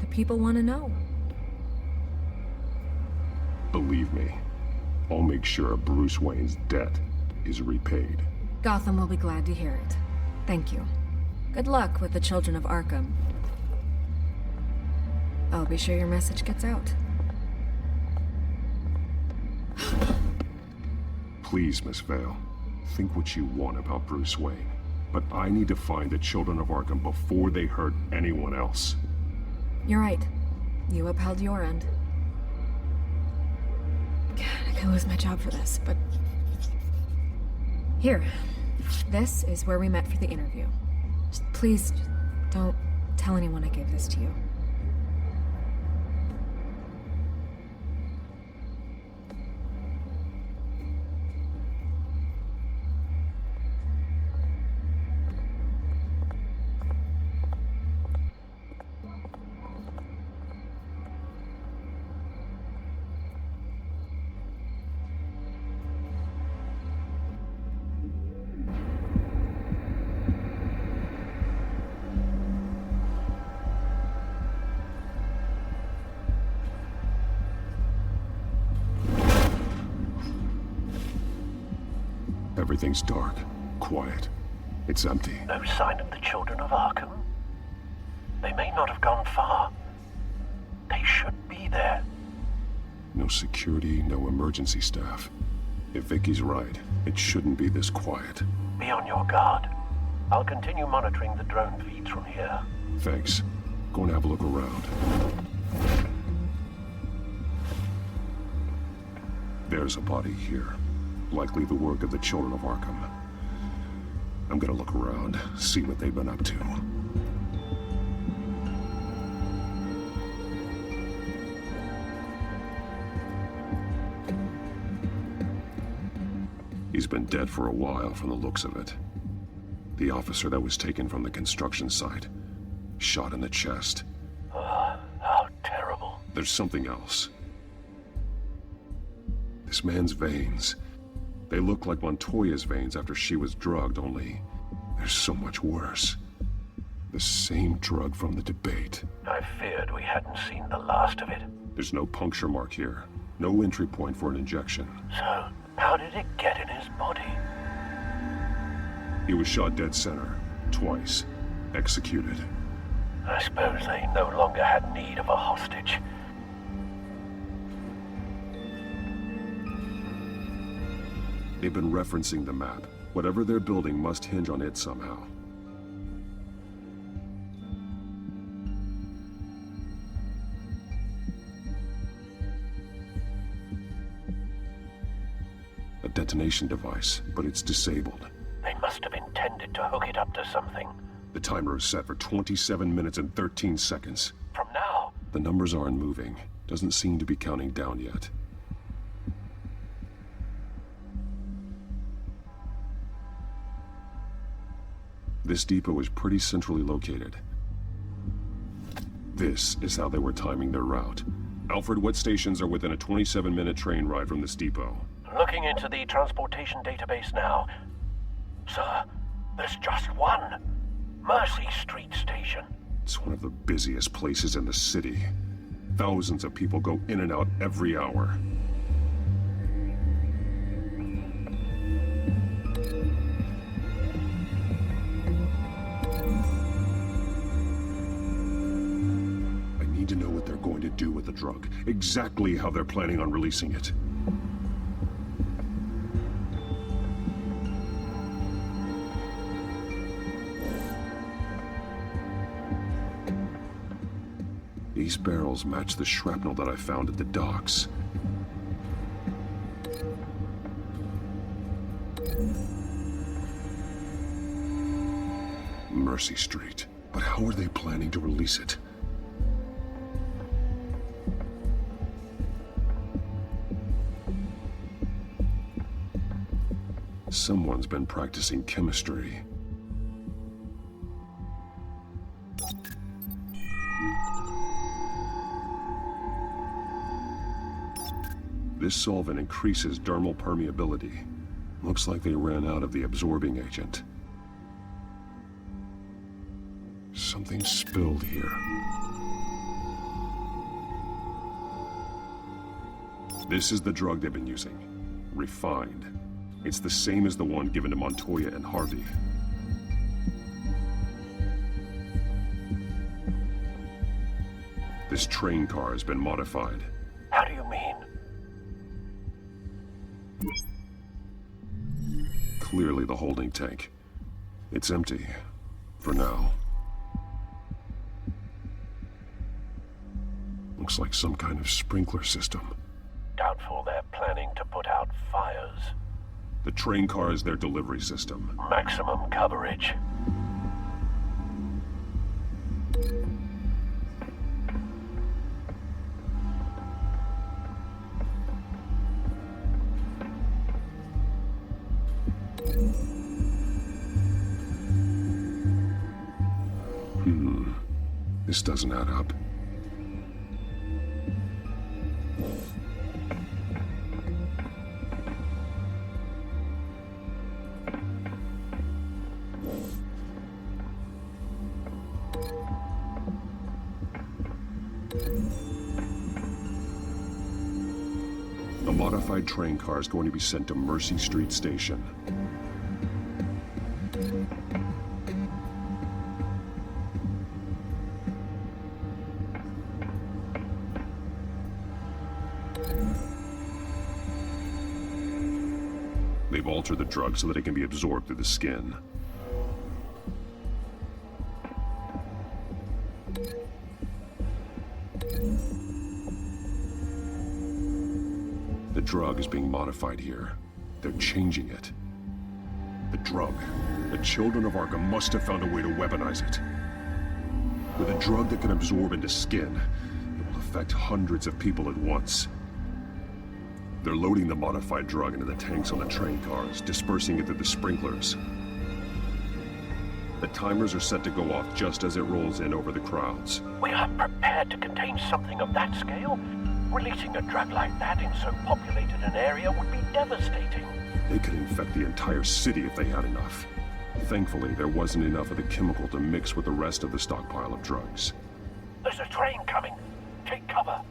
The people want to know. Believe me, I'll make sure Bruce Wayne's debt is repaid. Gotham will be glad to hear it. Thank you. Good luck with the children of Arkham. I'll be sure your message gets out. Please, Miss Vale, think what you want about Bruce Wayne. But I need to find the children of Arkham before they hurt anyone else. You're right. You upheld your end. God, I could lose my job for this, but... Here. This is where we met for the interview. Please, don't tell anyone I gave this to you. Everything's dark, quiet. It's empty. No sign of the children of Arkham? They may not have gone far. They should be there. No security, no emergency staff. If Vicky's right, it shouldn't be this quiet. Be on your guard. I'll continue monitoring the drone feeds from here. Thanks. Go and have a look around. There's a body here. Likely the work of the children of Arkham. I'm gonna look around, see what they've been up to. He's been dead for a while from the looks of it. The officer that was taken from the construction site. Shot in the chest. How terrible. There's something else. This man's veins. They look like Montoya's veins after she was drugged, only they're so much worse. The same drug from the debate. I feared we hadn't seen the last of it. There's no puncture mark here. No entry point for an injection. So, how did it get in his body? He was shot dead center. Twice. Executed. I suppose they no longer had need of a hostage. They've been referencing the map. Whatever they're building must hinge on it somehow. A detonation device, but it's disabled. They must have intended to hook it up to something. The timer is set for 27 minutes and 13 seconds. From now? The numbers aren't moving. Doesn't seem to be counting down yet. This depot is pretty centrally located. This is how they were timing their route. Alfred, what stations are within a 27-minute train ride from this depot? Looking into the transportation database now. Sir, there's just one. Mercy Street Station. It's one of the busiest places in the city. Thousands of people go in and out every hour. I need to know what they're going to do with the drug. Exactly how they're planning on releasing it. These barrels match the shrapnel that I found at the docks. Mercy Street. But how are they planning to release it? Someone's been practicing chemistry. This solvent increases dermal permeability. Looks like they ran out of the absorbing agent. Something spilled here. This is the drug they've been using. Refined. It's the same as the one given to Montoya and Harvey. This train car has been modified. How do you mean? Clearly the holding tank. It's empty. For now. Looks like some kind of sprinkler system. Doubtful they're planning to put out fires. The train car is their delivery system. Maximum coverage. This doesn't add up. A modified train car is going to be sent to Mercy Street Station. They've altered the drug so that it can be absorbed through the skin. The drug is being modified here. They're changing it. The drug. The children of Arkham must have found a way to weaponize it. With a drug that can absorb into skin, it will affect hundreds of people at once. They're loading the modified drug into the tanks on the train cars, dispersing it through the sprinklers. The timers are set to go off just as it rolls in over the crowds. We aren't prepared to contain something of that scale. Releasing a drug like that in so populated an area would be devastating. They could infect the entire city if they had enough. Thankfully, there wasn't enough of the chemical to mix with the rest of the stockpile of drugs. There's a train coming. Take cover.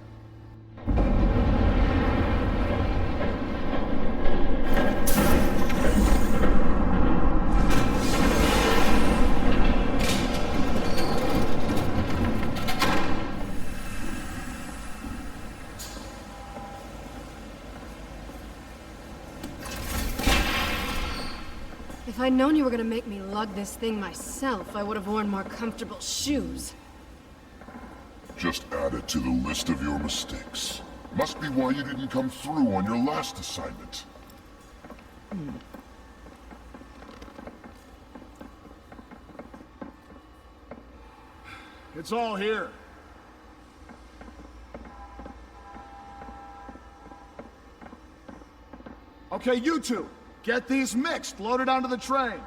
If I'd known you were gonna make me lug this thing myself, I would have worn more comfortable shoes. Just add it to the list of your mistakes. Must be why you didn't come through on your last assignment. It's all here. Okay, you two. Get these mixed, loaded onto the train.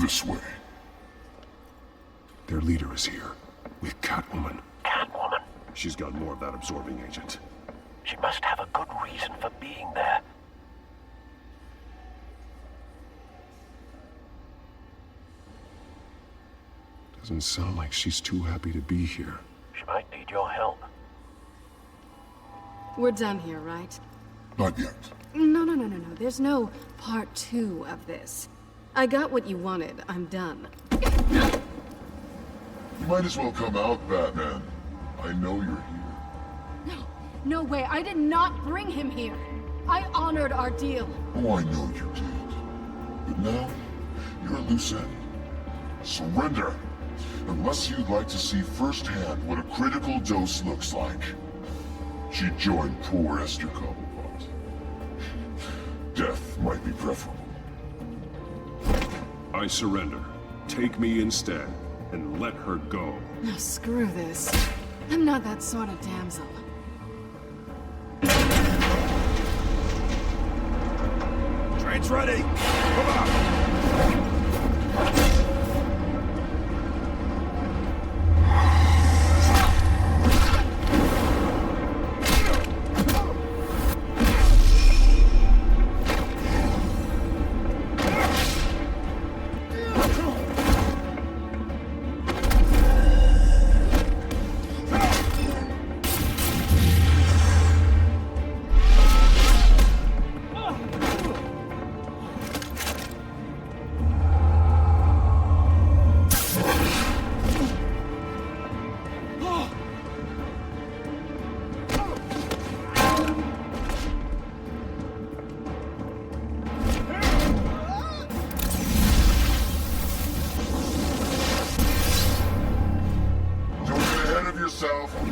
This way. Their leader is here, with Catwoman. Catwoman? She's got more of that absorbing agent. She must have a good reason for being there. Doesn't sound like she's too happy to be here. She might need your help. We're done here, right? Not yet. No. There's no part 2 of this. I got what you wanted. I'm done. You might as well come out, Batman. I know you're here. No way. I did not bring him here. I honored our deal. Oh, I know you did. But now, you're a loose end. Surrender. Unless you'd like to see firsthand what a critical dose looks like. She joined poor Esther Cobblepot. Death might be preferable. I surrender. Take me instead, and let her go. No, screw this. I'm not that sort of damsel. Train's ready. Come on.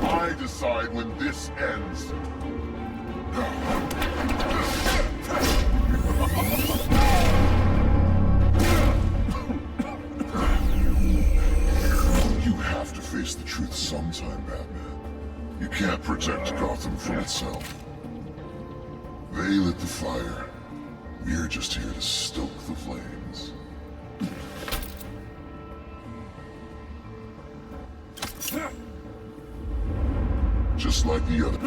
I decide when this ends. You have to face the truth sometime, Batman. You can't protect Gotham from itself. They lit the fire. We're just here to stoke the flames. Just like the other.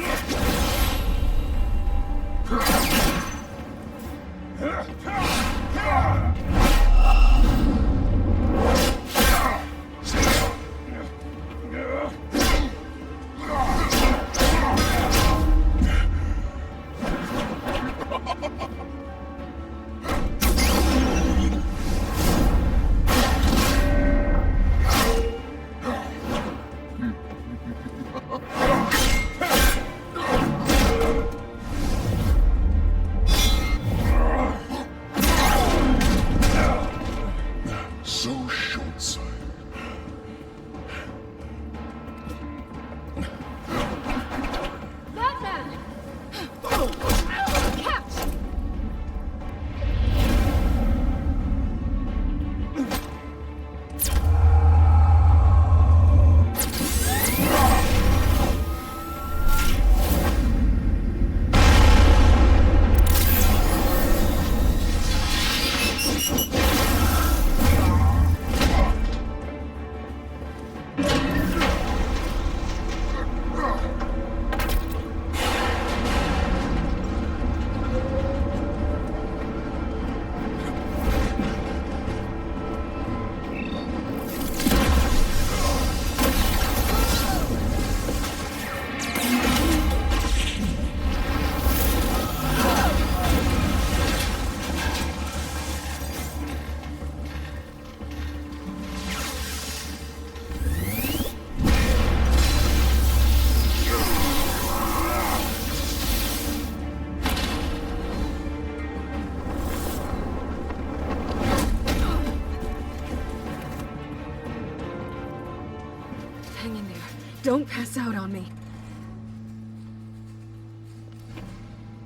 Don't pass out on me.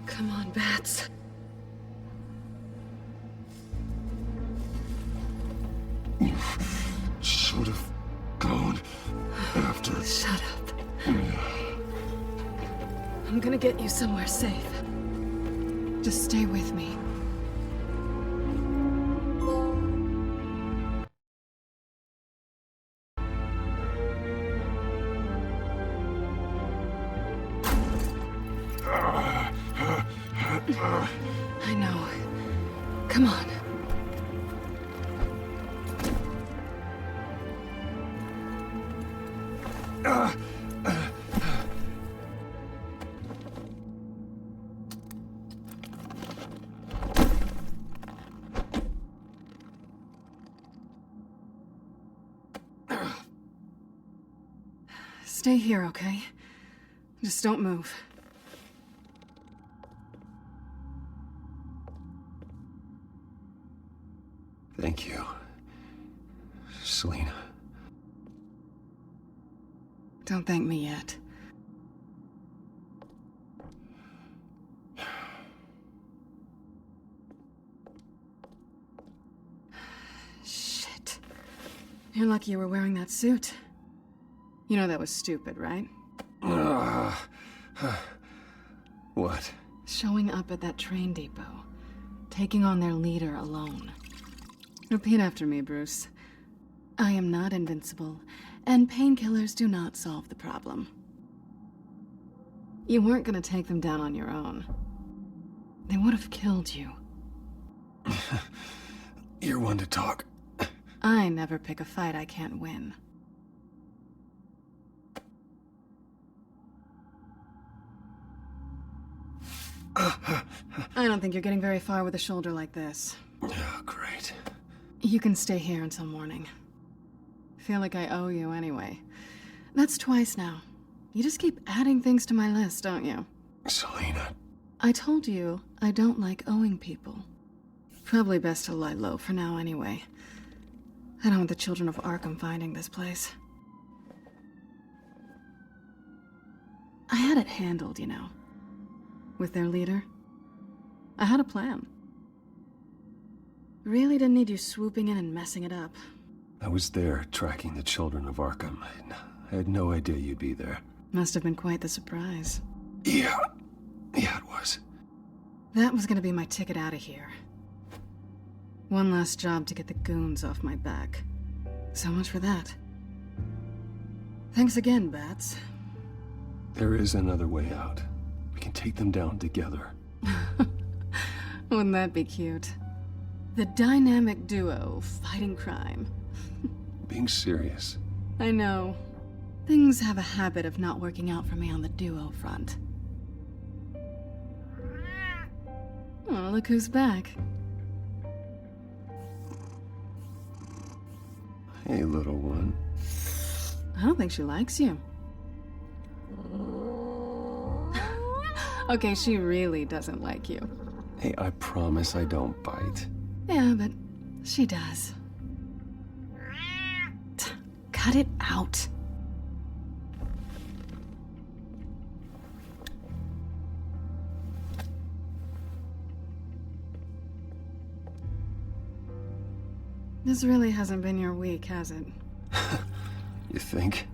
Come on, Bats. You should have gone after... Shut up. I'm gonna get you somewhere safe. Just stay with me. I know. Come on. Stay here, okay? Just don't move. Thank you, Selina. Don't thank me yet. Shit. You're lucky you were wearing that suit. You know that was stupid, right? What? Showing up at that train depot. Taking on their leader alone. Repeat after me, Bruce. I am not invincible, and painkillers do not solve the problem. You weren't gonna take them down on your own. They would have killed you. You're one to talk. I never pick a fight I can't win. I don't think you're getting very far with a shoulder like this. Oh, great. You can stay here until morning. Feel like I owe you anyway. That's twice now. You just keep adding things to my list, don't you? Selina. I told you I don't like owing people. Probably best to lie low for now anyway. I don't want the children of Arkham finding this place. I had it handled, you know. With their leader. I had a plan. Really didn't need you swooping in and messing it up. I was there tracking the children of Arkham. I had no idea you'd be there. Must have been quite the surprise. Yeah, it was. That was gonna be my ticket out of here. One last job to get the goons off my back. So much for that. Thanks again, Bats. There is another way out. We can take them down together. Wouldn't that be cute? The dynamic duo fighting crime. Being serious. I know. Things have a habit of not working out for me on the duo front. Oh, look who's back. Hey, little one. I don't think she likes you. Okay, she really doesn't like you. Hey, I promise I don't bite. Yeah, but she does. Cut it out. This really hasn't been your week, has it? You think?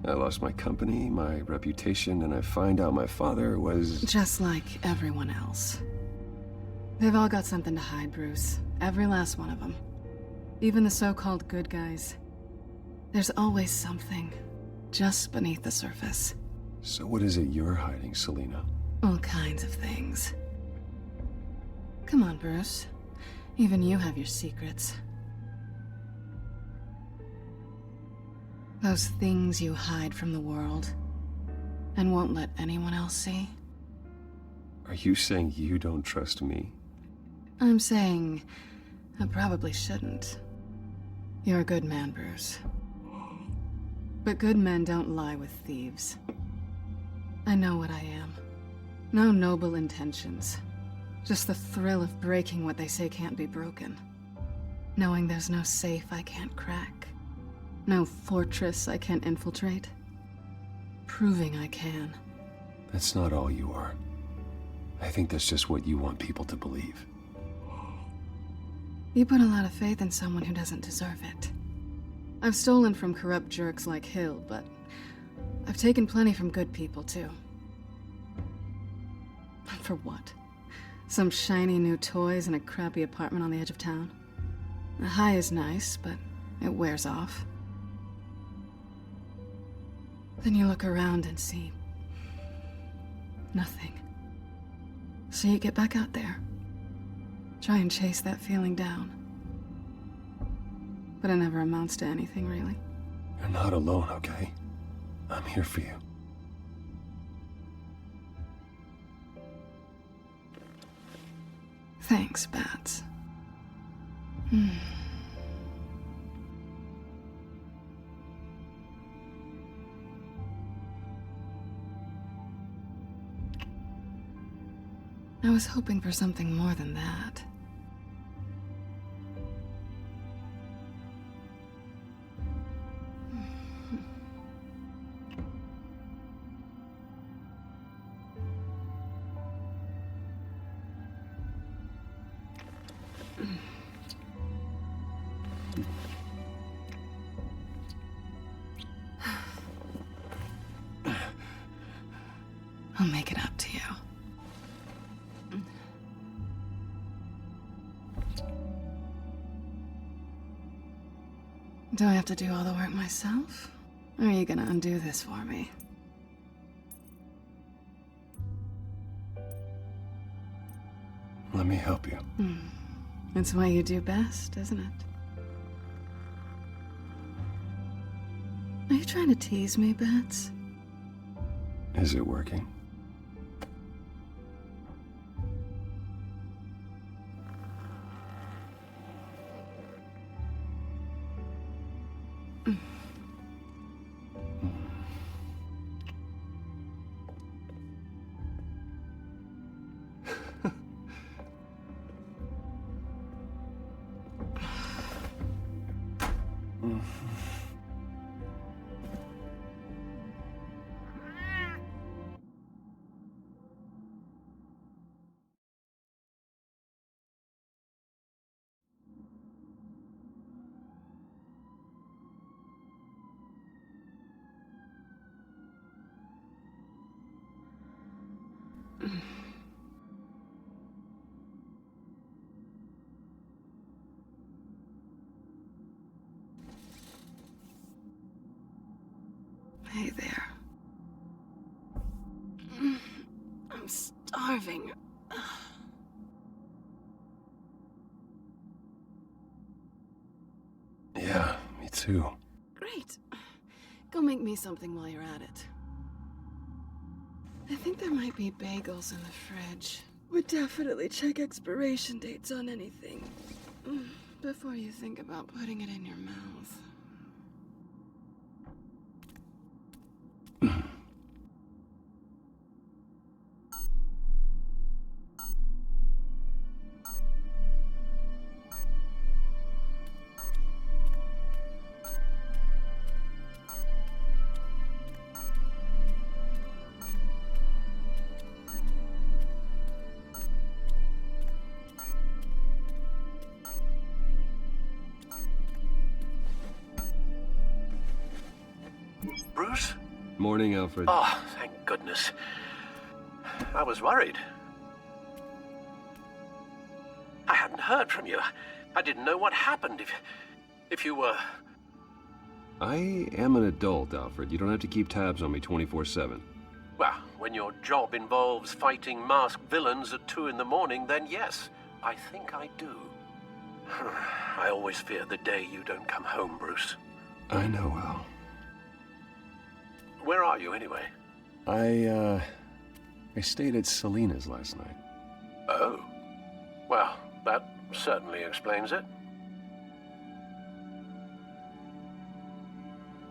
I lost my company, my reputation, and I find out my father was... Just like everyone else. They've all got something to hide, Bruce. Every last one of them. Even the so-called good guys. There's always something, just beneath the surface. So what is it you're hiding, Selina? All kinds of things. Come on, Bruce. Even you have your secrets. Those things you hide from the world and won't let anyone else see. Are you saying you don't trust me? I'm saying I probably shouldn't. You're a good man, Bruce. But good men don't lie with thieves. I know what I am. No noble intentions. Just the thrill of breaking what they say can't be broken. Knowing there's no safe I can't crack. No fortress I can't infiltrate. proving I can. That's not all you are. I think that's just what you want people to believe. You put a lot of faith in someone who doesn't deserve it. I've stolen from corrupt jerks like Hill, but I've taken plenty from good people, too. For what? Some shiny new toys and a crappy apartment on the edge of town? The high is nice, but it wears off. Then you look around and see nothing. So you get back out there. Try and chase that feeling down. But it never amounts to anything, really. You're not alone, okay? I'm here for you. Thanks, Bats. I was hoping for something more than that. I'll make it up to you. Do I have to do all the work myself? Or are you gonna undo this for me? Let me help you. It's what you do best, isn't it? Are you trying to tease me, Bats? Is it working? Hey there. I'm starving. Yeah, me too. Great. Go make me something while you're at it. I think there might be bagels in the fridge. Would definitely check expiration dates on anything before you think about putting it in your mouth. Bruce? Morning, Alfred. Oh, thank goodness. I was worried. I hadn't heard from you. I didn't know what happened if you were... I am an adult, Alfred. You don't have to keep tabs on me 24/7. Well, when your job involves fighting masked villains at 2 in the morning, then yes, I think I do. I always fear the day you don't come home, Bruce. I know, Al. Where are you, anyway? I stayed at Selena's last night. Oh. Well, that certainly explains it.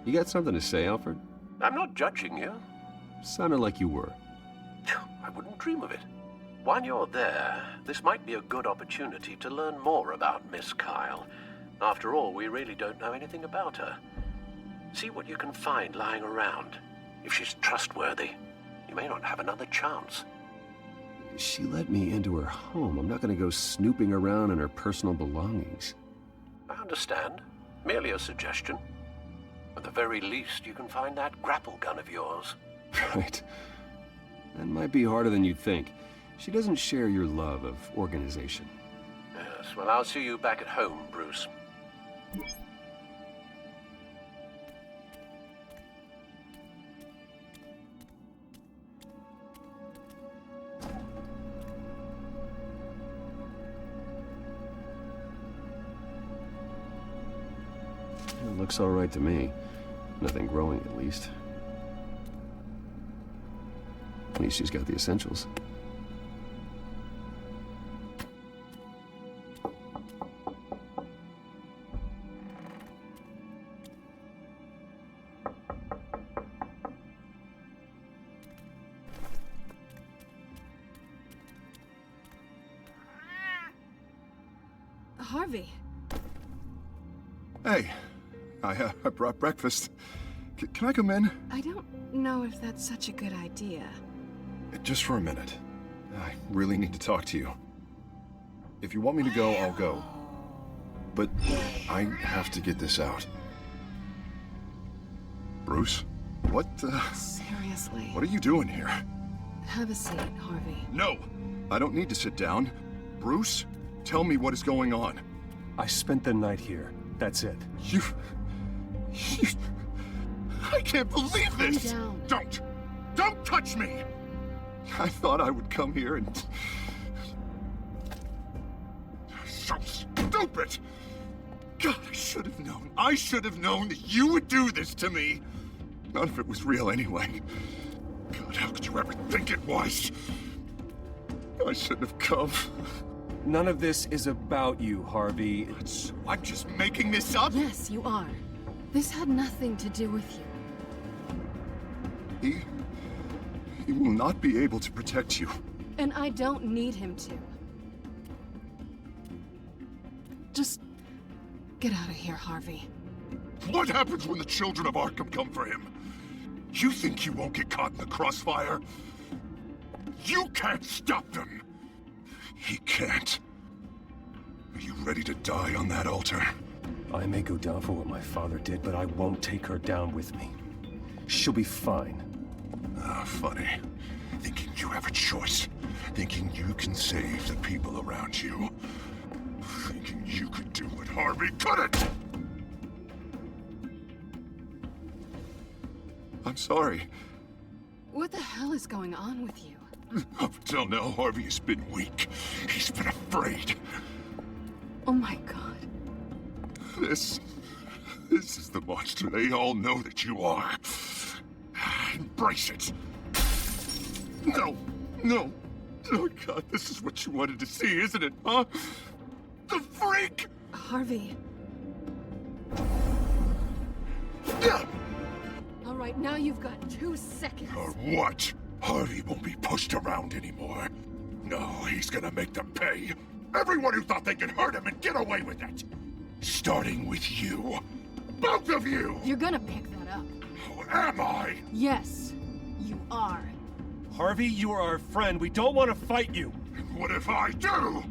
You got something to say, Alfred? I'm not judging you. Sounded like you were. I wouldn't dream of it. While you're there, this might be a good opportunity to learn more about Miss Kyle. After all, we really don't know anything about her. See what you can find lying around. If she's trustworthy, you may not have another chance. She let me into her home. I'm not gonna go snooping around in her personal belongings. I understand. Merely a suggestion. At the very least, you can find that grapple gun of yours. Right. That might be harder than you'd think. She doesn't share your love of organization. Yes, well, I'll see you back at home, Bruce. It looks all right to me. Nothing growing, at least. At least she's got the essentials. Harvey. Hey, I brought breakfast. Can I come in? I don't know if that's such a good idea. Just for a minute. I really need to talk to you. If you want me to go, I'll go. But I have to get this out. Bruce? What Seriously. What are you doing here? Have a seat, Harvey. No! I don't need to sit down. Bruce, tell me what is going on. I spent the night here. That's it. You... I can't believe this! Calm down. Don't touch me! I thought I would come here and... So stupid! God, I should have known. I should have known that you would do this to me. None of it was real anyway. God, how could you ever think it was? I shouldn't have come. None of this is about you, Harvey. So I'm just making this up? Yes, you are. This had nothing to do with you. He will not be able to protect you. And I don't need him to. Just get out of here, Harvey. What happens when the children of Arkham come for him? You think you won't get caught in the crossfire? You can't stop them! He can't. Are you ready to die on that altar? I may go down for what my father did, but I won't take her down with me. She'll be fine. Ah, funny. Thinking you have a choice. Thinking you can save the people around you. Thinking you could do what Harvey couldn't! I'm sorry. What the hell is going on with you? Up until now, Harvey has been weak. He's been afraid. Oh my God. This is the monster they all know that you are. Embrace it. No. Oh God, this is what you wanted to see, isn't it, huh? The freak! Harvey. All right, now you've got 2 seconds. Or what? Harvey won't be pushed around anymore. No, he's gonna make them pay. Everyone who thought they could hurt him and get away with it. Starting with you. Both of you! You're gonna pick that up. Oh, am I? Yes, you are. Harvey, you are our friend. We don't want to fight you. And what if I do?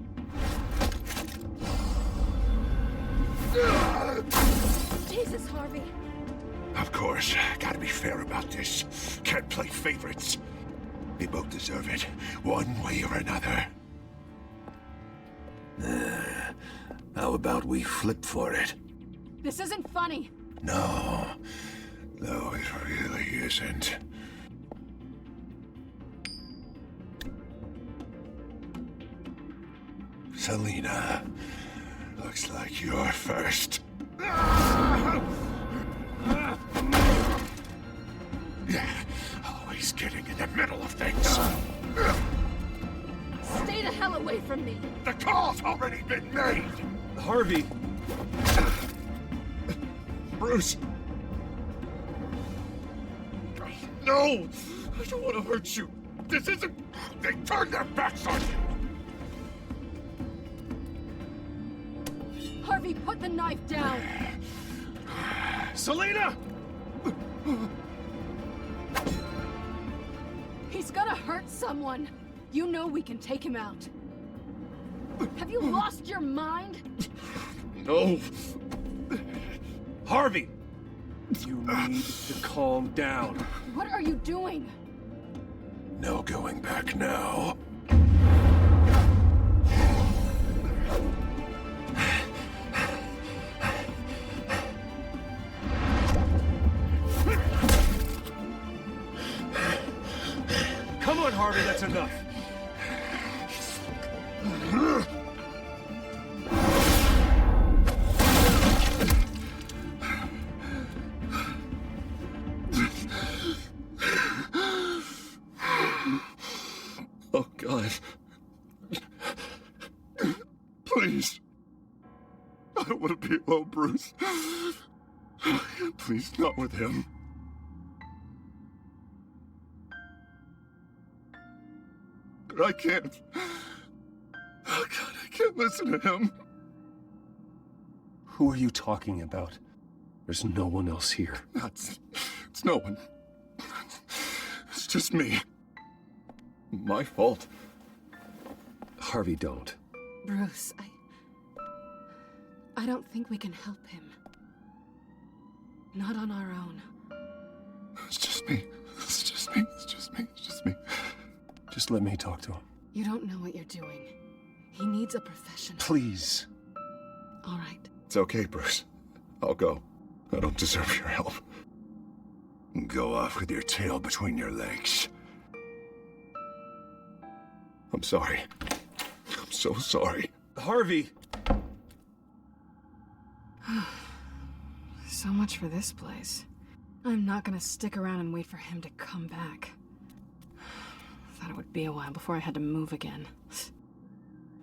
Jesus, Harvey. Of course, gotta be fair about this. Can't play favorites. They both deserve it, one way or another. How about we flip for it? This isn't funny. No, it really isn't. Selina, looks like you're first. Always getting in the middle of things. Stay the hell away from me. The call's already been made. Harvey. Bruce. No! I don't want to hurt you. This isn't... They turned their backs on you. Harvey, put the knife down. Selina! He's gonna hurt someone. You know we can take him out. Have you lost your mind? No. Harvey! You need to calm down. What are you doing? No going back now. Come on, Harvey, that's enough. Oh, God. Please. I don't want to be alone, Bruce. Please, not with him. I can't. Oh, God, I can't listen to him. Who are you talking about? There's no one else here. It's no one. It's just me. My fault. Harvey, don't. Bruce, I don't think we can help him. Not on our own. It's just me. It's just me. It's just me. It's just me. Just let me talk to him. You don't know what you're doing. He needs a professional. Please. All right. It's okay, Bruce. I'll go. I don't deserve your help. Go off with your tail between your legs. I'm sorry. I'm so sorry. Harvey! So much for this place. I'm not gonna stick around and wait for him to come back. Thought it would be a while before I had to move again.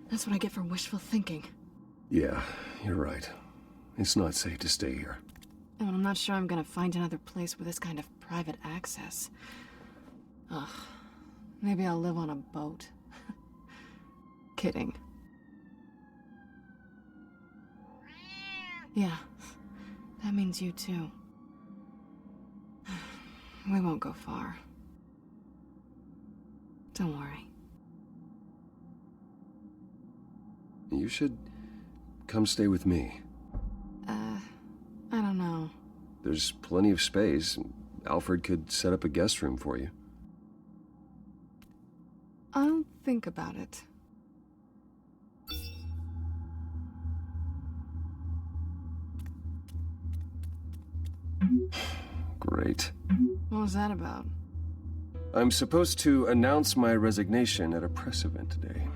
That's what I get for wishful thinking. Yeah, you're right. It's not safe to stay here. And I'm not sure I'm gonna find another place with this kind of private access. Ugh. Maybe I'll live on a boat. Kidding. Yeah. That means you too. We won't go far. Don't worry. You should come stay with me. I don't know. There's plenty of space. Alfred could set up a guest room for you. I'll think about it. Great. What was that about? I'm supposed to announce my resignation at a press event today.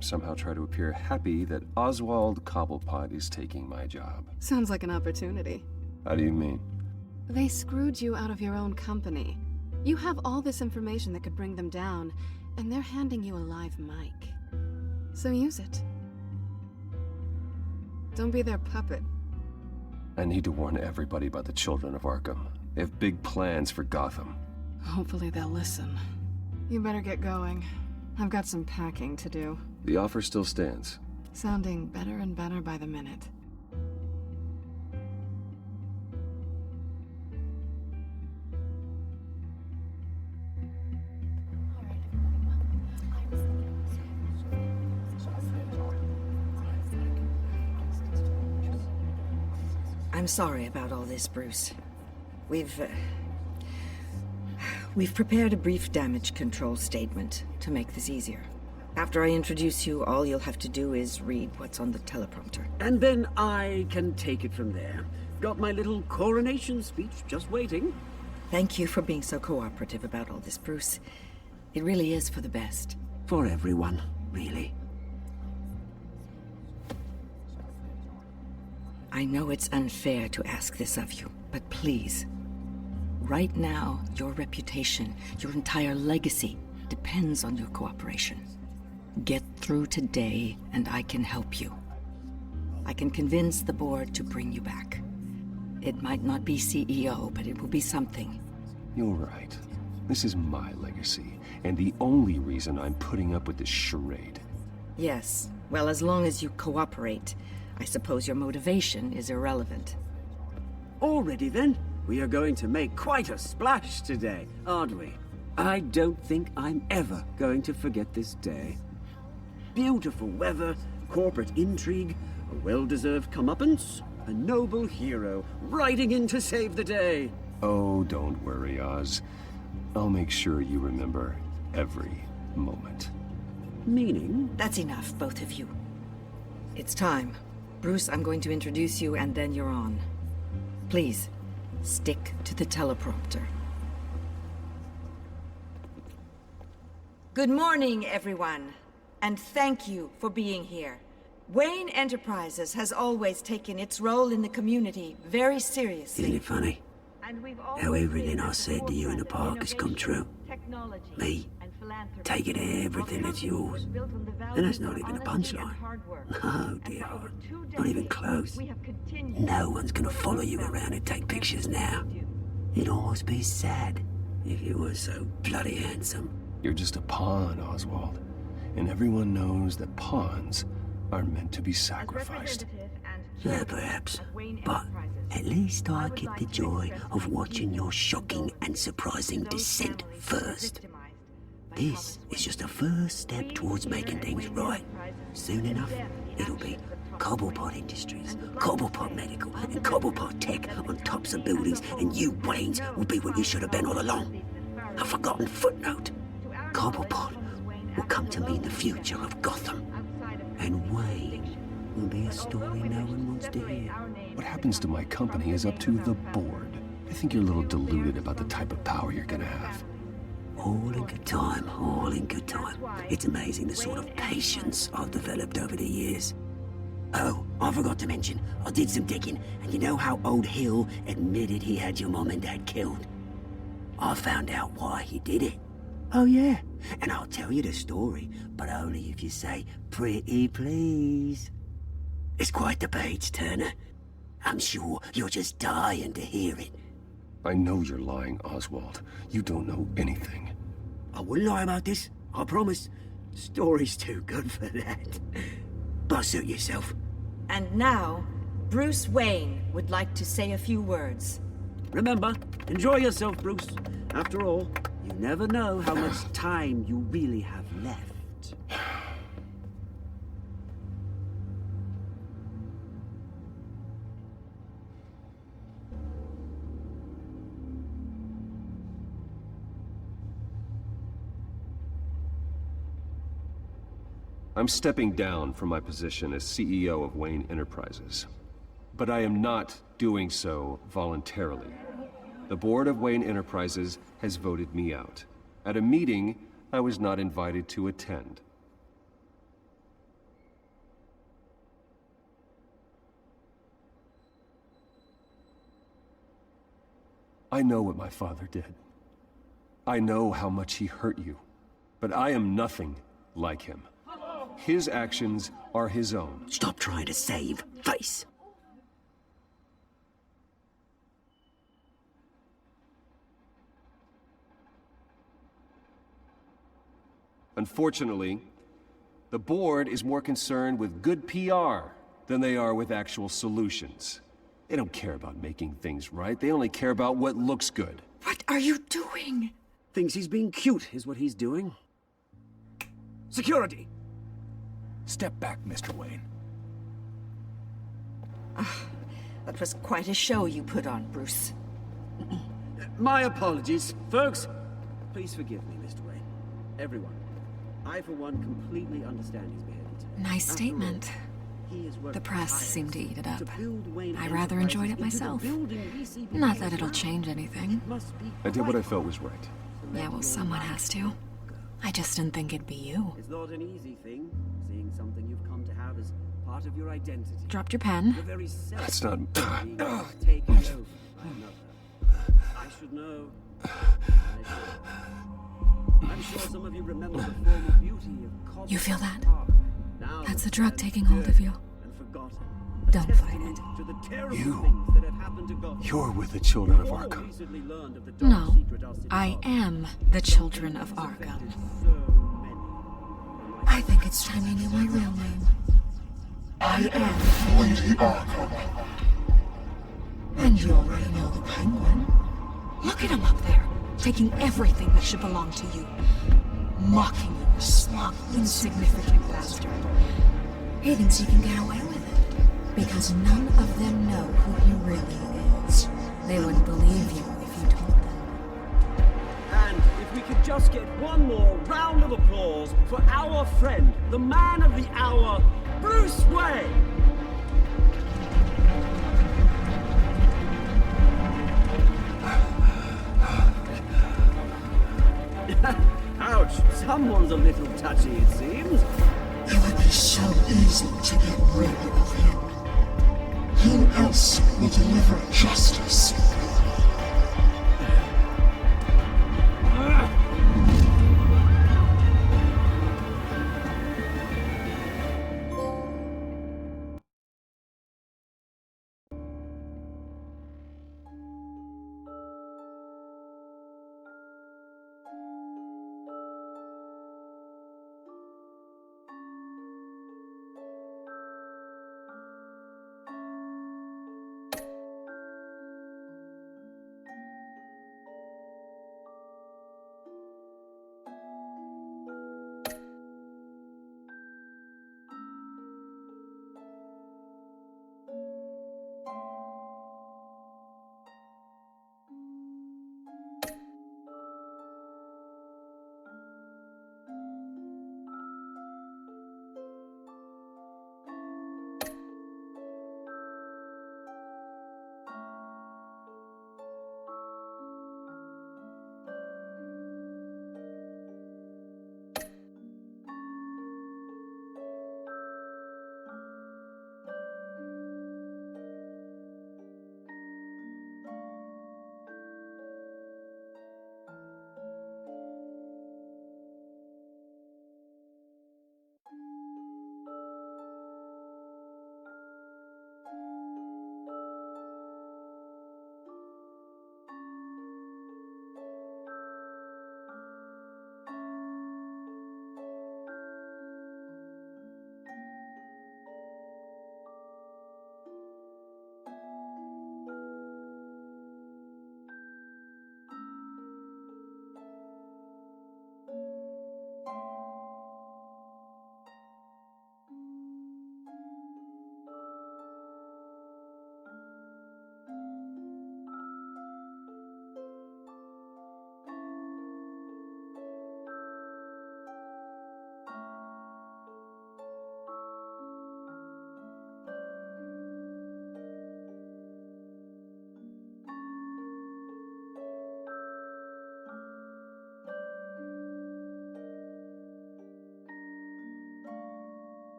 Somehow try to appear happy that Oswald Cobblepot is taking my job. Sounds like an opportunity. How do you mean? They screwed you out of your own company. You have all this information that could bring them down, and they're handing you a live mic. So use it. Don't be their puppet. I need to warn everybody about the Children of Arkham. They have big plans for Gotham. Hopefully they'll listen. You better get going. I've got some packing to do. The offer still stands. Sounding better and better by the minute. I'm sorry about all this, Bruce. We've prepared a brief damage control statement to make this easier. After I introduce you, all you'll have to do is read what's on the teleprompter. And then I can take it from there. Got my little coronation speech just waiting. Thank you for being so cooperative about all this, Bruce. It really is for the best. For everyone, really. I know it's unfair to ask this of you, but please. Right now, your reputation, your entire legacy, depends on your cooperation. Get through today, and I can help you. I can convince the board to bring you back. It might not be CEO, but it will be something. You're right. This is my legacy, and the only reason I'm putting up with this charade. Yes. Well, as long as you cooperate, I suppose your motivation is irrelevant. Already then, we are going to make quite a splash today, aren't we? I don't think I'm ever going to forget this day. Beautiful weather, corporate intrigue, a well-deserved comeuppance, a noble hero riding in to save the day. Oh, don't worry, Oz. I'll make sure you remember every moment. Meaning? That's enough, both of you. It's time. Bruce, I'm going to introduce you and then you're on. Please, stick to the teleprompter. Good morning, everyone, and thank you for being here. Wayne Enterprises has always taken its role in the community very seriously. Isn't it funny? How everything I said to you in the park has come true. Me, taking everything that's yours. And that's not even a punchline. No, dear heart. Not even close. No one's gonna follow you around and take pictures now. It'd almost be sad if you were so bloody handsome. You're just a pawn, Oswald. And everyone knows that pawns are meant to be sacrificed. Yeah, perhaps. But at least I get the joy of watching your shocking and surprising descent first. This is just a first step towards making things right. Soon enough, it'll be Cobblepot Industries, Cobblepot Medical, and Cobblepot Tech on tops of buildings, and you, Waynes, will be what you should have been all along. A forgotten footnote. Cobblepot will come to mean the future of Gotham. And Wayne will be a story no one wants to hear. What happens to my company is up to the board. I think you're a little deluded about the type of power you're gonna have. All in good time, all in good time. It's amazing the sort of patience I've developed over the years. Oh, I forgot to mention, I did some digging, and you know how old Hill admitted he had your mom and dad killed? I found out why he did it. Oh yeah, and I'll tell you the story, but only if you say, pretty please. It's quite the page, Turner. I'm sure you're just dying to hear it. I know you're lying, Oswald. You don't know anything. I wouldn't lie about this, I promise. Story's too good for that. But suit yourself. And now, Bruce Wayne would like to say a few words. Remember, enjoy yourself, Bruce. After all, you never know how much time you really have left. I'm stepping down from my position as CEO of Wayne Enterprises. But I am not doing so voluntarily. The board of Wayne Enterprises has voted me out, at a meeting I was not invited to attend. I know what my father did. I know how much he hurt you, but I am nothing like him. His actions are his own. Stop trying to save face. Unfortunately, the board is more concerned with good PR than they are with actual solutions. They don't care about making things right. They only care about what looks good. What are you doing? Thinks he's being cute, is what he's doing. Security! Step back, Mr. Wayne. That was quite a show you put on, Bruce. My apologies. Folks, please forgive me, Mr. Wayne. Everyone. I, for one, completely understand his behavior today. Nice statement. The press seemed to eat it up. I rather enjoyed it myself. Not that it'll change anything. I did what I felt was right. Yeah, well, someone has to. I just didn't think it'd be you. It's not an easy thing, seeing something you've come to have as part of your identity. Dropped your pen. Your very self That's not... being taken over by another. I should know. I'm sure some of you remember the former beauty of Cobb. You feel that? Now That's the drug taking hold of you. and forgotten. Don't fight it. To the terrible You. things that have happened to Gotham. You're with the children of Arkham. Recently learned of the dark No, secret our city I holds. am the children of Arkham. I think it's time you knew my real name. I am Lady Arkham. And you already know the Penguin. Look at him up there. taking everything that should belong to you, mocking you, smug, insignificant bastard. He thinks he can get away with it, because none of them know who he really is. They wouldn't believe you if you told them. And if we could just get one more round of applause for our friend, the man of the hour, Bruce Wayne! Ouch, someone's a little touchy, it seems. It would be so easy to get rid of him. Who else will deliver justice?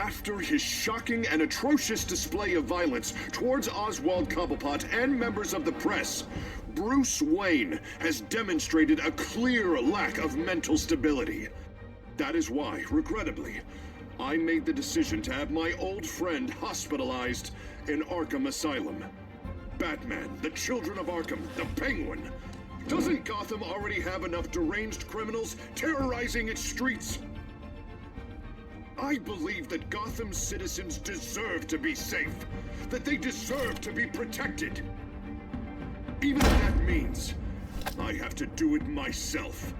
After his shocking and atrocious display of violence towards Oswald Cobblepot and members of the press, Bruce Wayne has demonstrated a clear lack of mental stability. That is why, regrettably, I made the decision to have my old friend hospitalized in Arkham Asylum. Batman, the Children of Arkham, the Penguin. Doesn't Gotham already have enough deranged criminals terrorizing its streets? I believe that Gotham's citizens deserve to be safe, that they deserve to be protected. Even if that means I have to do it myself.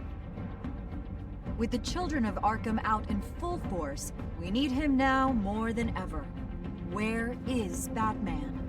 With the Children of Arkham out in full force, we need him now more than ever. Where is Batman?